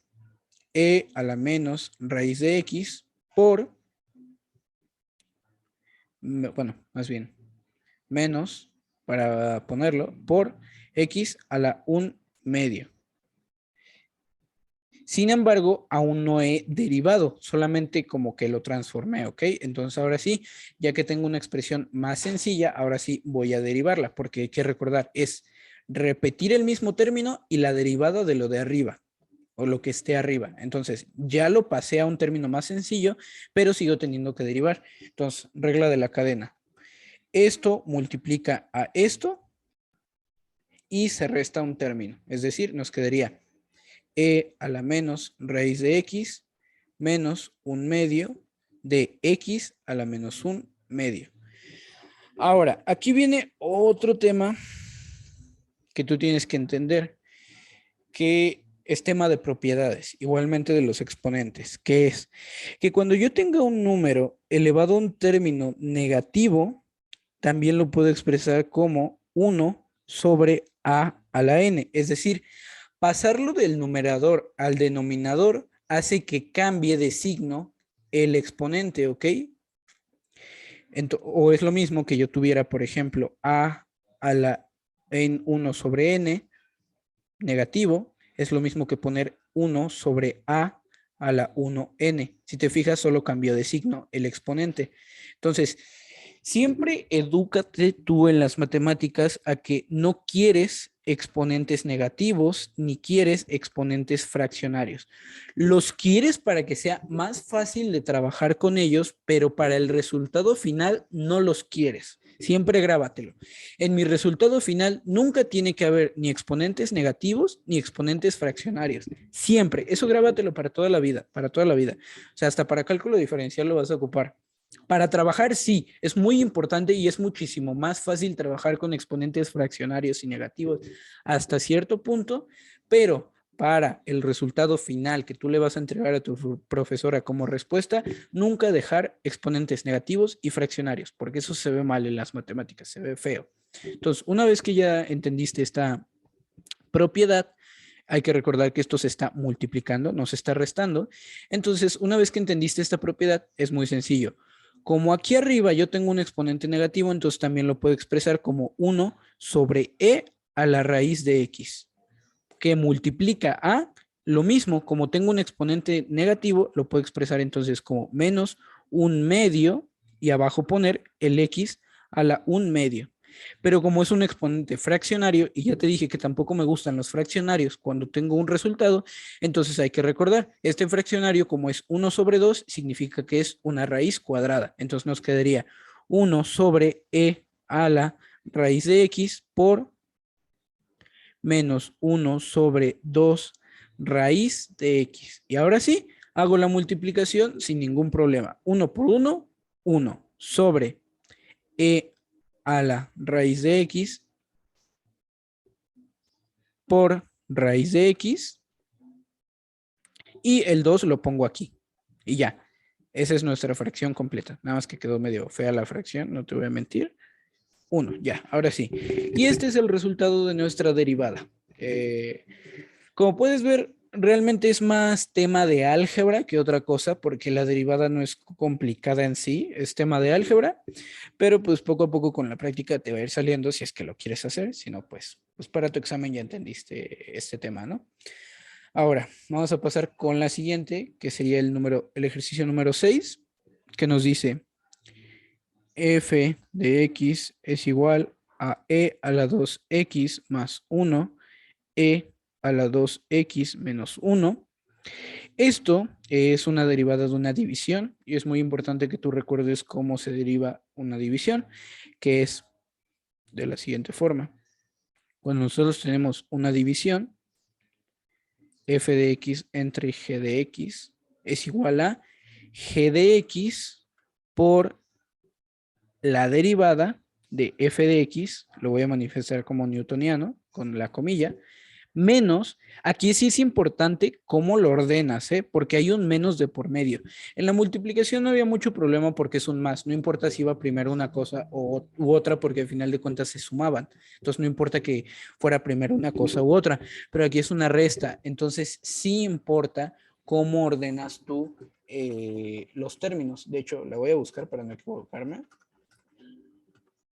e a la menos raíz de x por, bueno, más bien, menos, para ponerlo, por x a la 1/2. Sin embargo, aún no he derivado, solamente como que lo transformé, ¿ok? Entonces ahora sí, ya que tengo una expresión más sencilla, ahora sí voy a derivarla, porque hay que recordar, es repetir el mismo término y la derivada de lo de arriba, o lo que esté arriba. Entonces, ya lo pasé a un término más sencillo, pero sigo teniendo que derivar. Entonces, regla de la cadena. Esto multiplica a esto y se resta un término. Es decir, nos quedaría e a la menos raíz de x menos 1/2 de x a la menos 1/2. Ahora, aquí viene otro tema que tú tienes que entender, que es tema de propiedades, igualmente de los exponentes, que es que cuando yo tenga un número elevado a un término negativo, también lo puedo expresar como 1 sobre a la n, es decir, pasarlo del numerador al denominador hace que cambie de signo el exponente, ¿ok? O es lo mismo que yo tuviera, por ejemplo, a la en 1 sobre n negativo, es lo mismo que poner 1 sobre a la 1n. Si te fijas, solo cambió de signo el exponente. Entonces, siempre edúcate tú en las matemáticas a que no quieres exponentes negativos ni quieres exponentes fraccionarios. Los quieres para que sea más fácil de trabajar con ellos, pero para el resultado final no los quieres. Siempre grábatelo. En mi resultado final nunca tiene que haber ni exponentes negativos ni exponentes fraccionarios. Siempre. Eso grábatelo para toda la vida, para toda la vida. O sea, hasta para cálculo diferencial lo vas a ocupar. Para trabajar, sí, es muy importante y es muchísimo más fácil trabajar con exponentes fraccionarios y negativos hasta cierto punto, pero para el resultado final que tú le vas a entregar a tu profesora como respuesta, nunca dejar exponentes negativos y fraccionarios, porque eso se ve mal en las matemáticas, se ve feo. Entonces, una vez que ya entendiste esta propiedad, hay que recordar que esto se está multiplicando, no se está restando. Entonces, una vez que entendiste esta propiedad, es muy sencillo. Como aquí arriba yo tengo un exponente negativo, entonces también lo puedo expresar como 1 sobre e a la raíz de x, que multiplica a lo mismo, como tengo un exponente negativo, lo puedo expresar entonces como menos 1/2 y abajo poner el x a la 1/2. Pero como es un exponente fraccionario, y ya te dije que tampoco me gustan los fraccionarios cuando tengo un resultado, entonces hay que recordar, este fraccionario como es 1 sobre 2, significa que es una raíz cuadrada. Entonces nos quedaría 1 sobre e a la raíz de x por menos 1 sobre 2 raíz de x. Y ahora sí, hago la multiplicación sin ningún problema. 1 por 1, 1 sobre e a la raíz de x por raíz de x. Y el 2 lo pongo aquí. Y ya. Esa es nuestra fracción completa. Nada más que quedó medio fea la fracción, no te voy a mentir. 1, ya, ahora sí. Y este es el resultado de nuestra derivada. Como puedes ver, realmente es más tema de álgebra que otra cosa, porque la derivada no es complicada en sí, es tema de álgebra, pero pues poco a poco con la práctica te va a ir saliendo si es que lo quieres hacer, si no, pues para tu examen ya entendiste este tema, ¿no? Ahora, vamos a pasar con la siguiente, que sería el ejercicio número 6, que nos dice f de x es igual a e a la 2x más 1, e a la 2x menos 1. Esto es una derivada de una división y es muy importante que tú recuerdes cómo se deriva una división, que es de la siguiente forma. Cuando nosotros tenemos una división, f de x entre g de x es igual a g de x por la derivada de f de x, lo voy a manifestar como newtoniano, con la comilla, menos, aquí sí es importante cómo lo ordenas, porque hay un menos de por medio. En la multiplicación no había mucho problema porque es un más, no importa si iba primero una cosa u otra porque al final de cuentas se sumaban, entonces no importa que fuera primero una cosa u otra, pero aquí es una resta, entonces sí importa cómo ordenas tú los términos. De hecho, la voy a buscar para no equivocarme.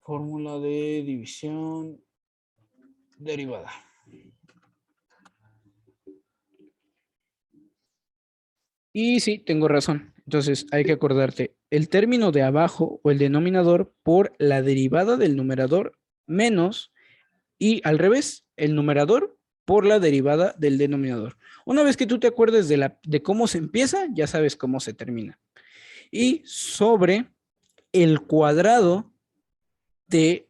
Fórmula de división derivada. Y sí, tengo razón. Entonces hay que acordarte el término de abajo o el denominador por la derivada del numerador menos y al revés, el numerador por la derivada del denominador. Una vez que tú te acuerdes de cómo se empieza, ya sabes cómo se termina. Y sobre el cuadrado de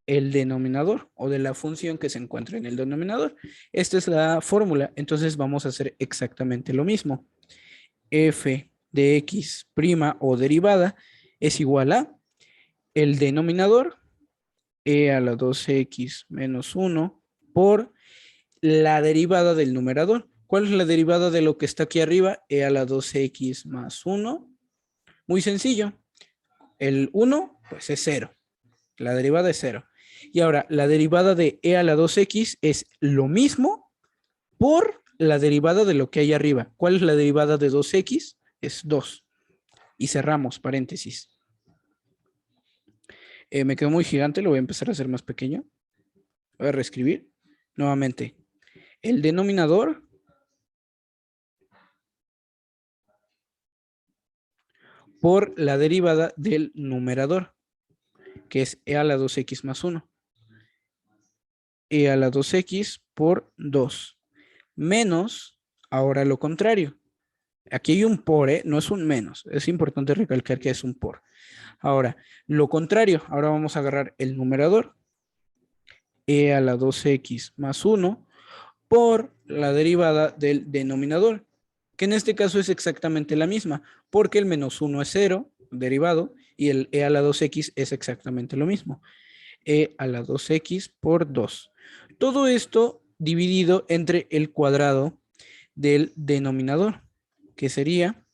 el denominador o de la función que se encuentra en el denominador. Esta es la fórmula. Entonces vamos a hacer exactamente lo mismo. F de x prima o derivada es igual a el denominador e a la 2x menos 1 por la derivada del numerador. ¿Cuál es la derivada de lo que está aquí arriba? E a la 2x más 1. Muy sencillo. El 1 pues es 0. La derivada es 0. Y ahora la derivada de e a la 2x es lo mismo por la derivada de lo que hay arriba. ¿Cuál es la derivada de 2x? Es 2. Y cerramos paréntesis. Me quedó muy gigante, lo voy a empezar a hacer más pequeño. Voy a reescribir nuevamente. El denominador por la derivada del numerador, que es e a la 2x más 1. E a la 2x por 2. Menos, ahora lo contrario. Aquí hay un por, no es un menos. Es importante recalcar que es un por. Ahora, lo contrario. Ahora vamos a agarrar el numerador. E a la 2x más 1 por la derivada del denominador, que en este caso es exactamente la misma, porque el menos 1 es 0, derivado, y el e a la 2x es exactamente lo mismo. E a la 2x por 2. Todo esto dividido entre el cuadrado del denominador, que sería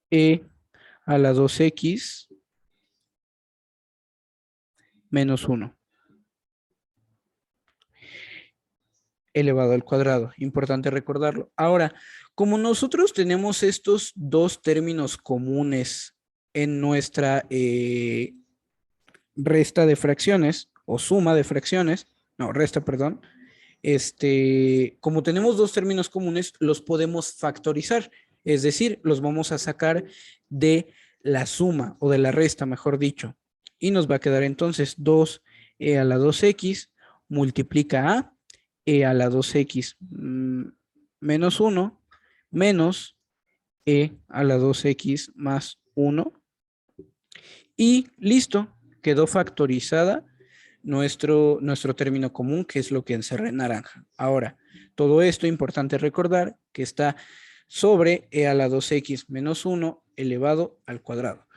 e a la 2x menos 1 elevado al cuadrado. Importante recordarlo. Ahora, como nosotros tenemos estos dos términos comunes en nuestra resta de fracciones o suma de fracciones, no, resta, perdón, como tenemos dos términos comunes, los podemos factorizar, es decir, los vamos a sacar de la suma o de la resta, mejor dicho, y nos va a quedar entonces 2e a la 2x multiplica a e a la 2x menos 1 menos e a la 2x más 1 y listo, quedó factorizada nuestro término común, que es lo que encerré en naranja. Ahora, todo esto importante recordar que está sobre e a la 2x menos 1 elevado al cuadrado.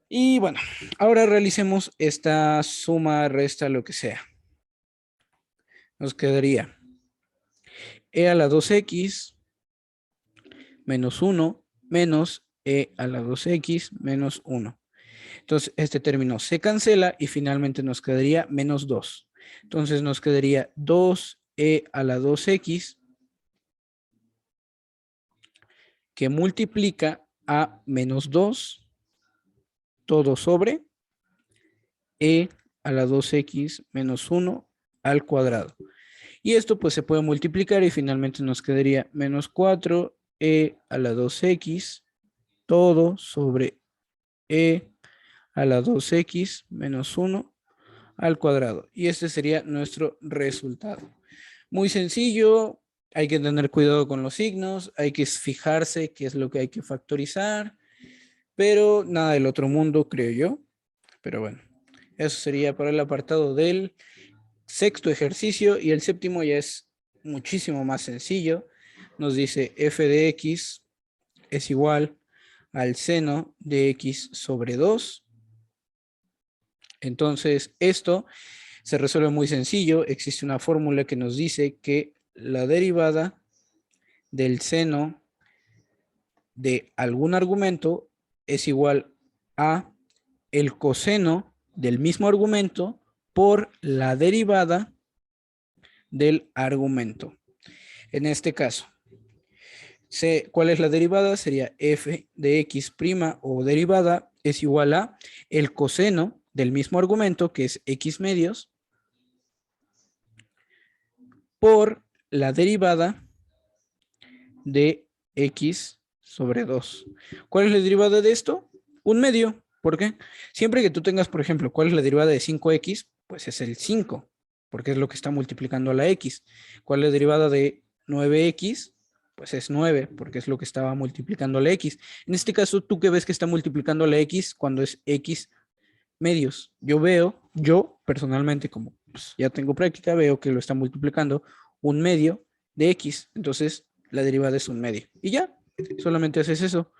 Y bueno, ahora realicemos esta suma, resta, lo que sea. Nos quedaría e a la 2x menos 1 menos e a la 2x menos 1. Entonces, este término se cancela y finalmente nos quedaría menos 2. Entonces, nos quedaría 2e a la 2x que multiplica a menos 2 todo sobre e a la 2x menos 1 al cuadrado. Y esto pues se puede multiplicar y finalmente nos quedaría menos 4e a la 2x todo sobre e a la 2x menos 1 al cuadrado. Y este sería nuestro resultado. Muy sencillo, hay que tener cuidado con los signos, hay que fijarse qué es lo que hay que factorizar, pero nada del otro mundo, creo yo. Pero bueno, eso sería para el apartado del sexto ejercicio y el séptimo ya es muchísimo más sencillo. Nos dice f de x es igual al seno de x sobre 2. Entonces, esto se resuelve muy sencillo. Existe una fórmula que nos dice que la derivada del seno de algún argumento es igual a el coseno del mismo argumento por la derivada del argumento. En este caso, ¿cuál es la derivada? Sería f de x' o derivada es igual a el coseno del mismo argumento, que es x medios, por la derivada de x sobre 2. ¿Cuál es la derivada de esto? Un medio. ¿Por qué? Siempre que tú tengas, por ejemplo, ¿cuál es la derivada de 5x? Pues es el 5, porque es lo que está multiplicando a la x. ¿Cuál es la derivada de 9x? Pues es 9, porque es lo que estaba multiplicando a la x. En este caso, ¿tú qué ves que está multiplicando a la x cuando es x medios? Yo personalmente, como pues, ya tengo práctica, veo que lo está multiplicando un medio de x. Entonces, la derivada es un medio. Y ya, solamente haces eso.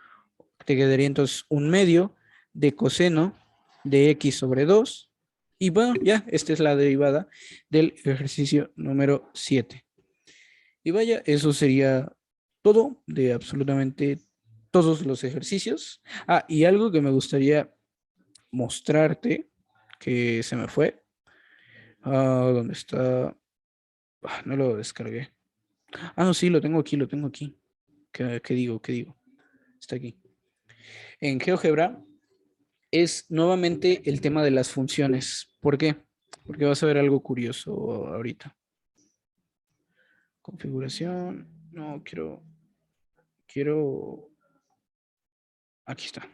Te quedaría entonces un medio de coseno de x sobre 2. Y bueno, ya, esta es la derivada del ejercicio número 7. Y vaya, eso sería todo de absolutamente todos los ejercicios. Ah, y algo que me gustaría mostrarte, que se me fue. ¿Dónde está? No lo descargué. No, sí, lo tengo aquí. ¿Qué digo? Está aquí. En GeoGebra es nuevamente el tema de las funciones. ¿Por qué? Porque vas a ver algo curioso ahorita. Configuración. No, quiero. Aquí está.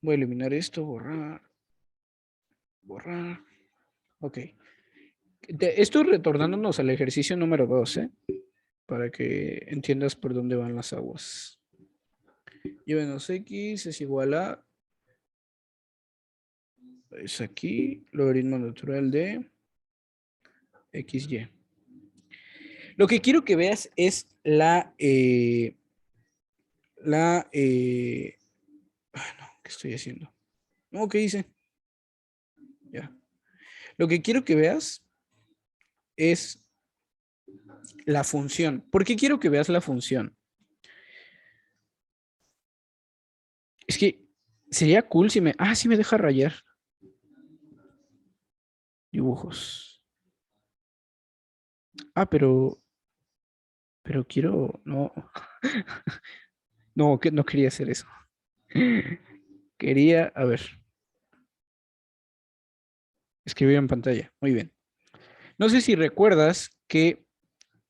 Voy a eliminar esto, borrar. Ok. Esto retornándonos al ejercicio número 2, ¿eh? Para que entiendas por dónde van las aguas. Y menos X es igual a. Es aquí, logaritmo natural de XY. Lo que quiero que veas es ¿qué estoy haciendo? No, ¿qué hice? Ya. Lo que quiero que veas es la función. ¿Por qué quiero que veas la función? Es que sería cool si me... sí me deja rayar. Dibujos. Pero quiero... No. No, que no quería hacer eso. Quería, a ver, escribir en pantalla. Muy bien. No sé si recuerdas que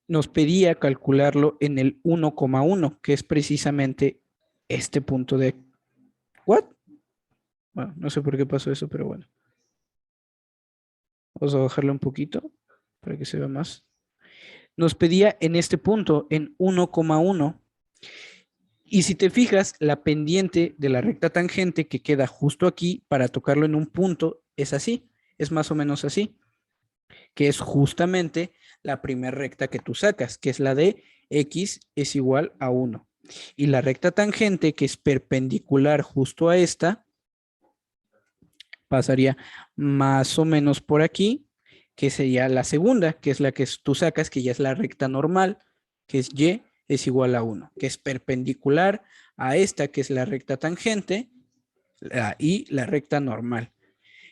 nos pedía calcularlo en el 1,1, que es precisamente este punto de... ¿What? Bueno, no sé por qué pasó eso, pero bueno. Vamos a bajarle un poquito para que se vea más. Nos pedía en este punto, en 1,1. Y si te fijas, la pendiente de la recta tangente que queda justo aquí para tocarlo en un punto es así. Es más o menos así. Que es justamente la primera recta que tú sacas, que es la de x es igual a 1. Y la recta tangente, que es perpendicular justo a esta, pasaría más o menos por aquí, que sería la segunda, que es la que tú sacas, que ya es la recta normal, que es y es igual a 1, que es perpendicular a esta, que es la recta tangente, y la recta normal.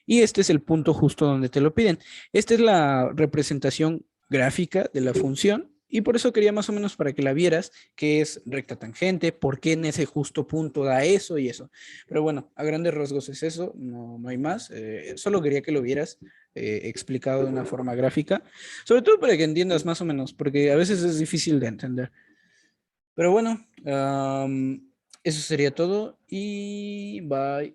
Y este es el punto justo donde te lo piden. Esta es la representación gráfica de la función y por eso quería más o menos para que la vieras, que es recta tangente, por qué en ese justo punto da eso y eso. Pero bueno, a grandes rasgos es eso, no hay más. Solo quería que lo vieras explicado de una forma gráfica, sobre todo para que entiendas más o menos, porque a veces es difícil de entender. Pero bueno, eso sería todo y bye.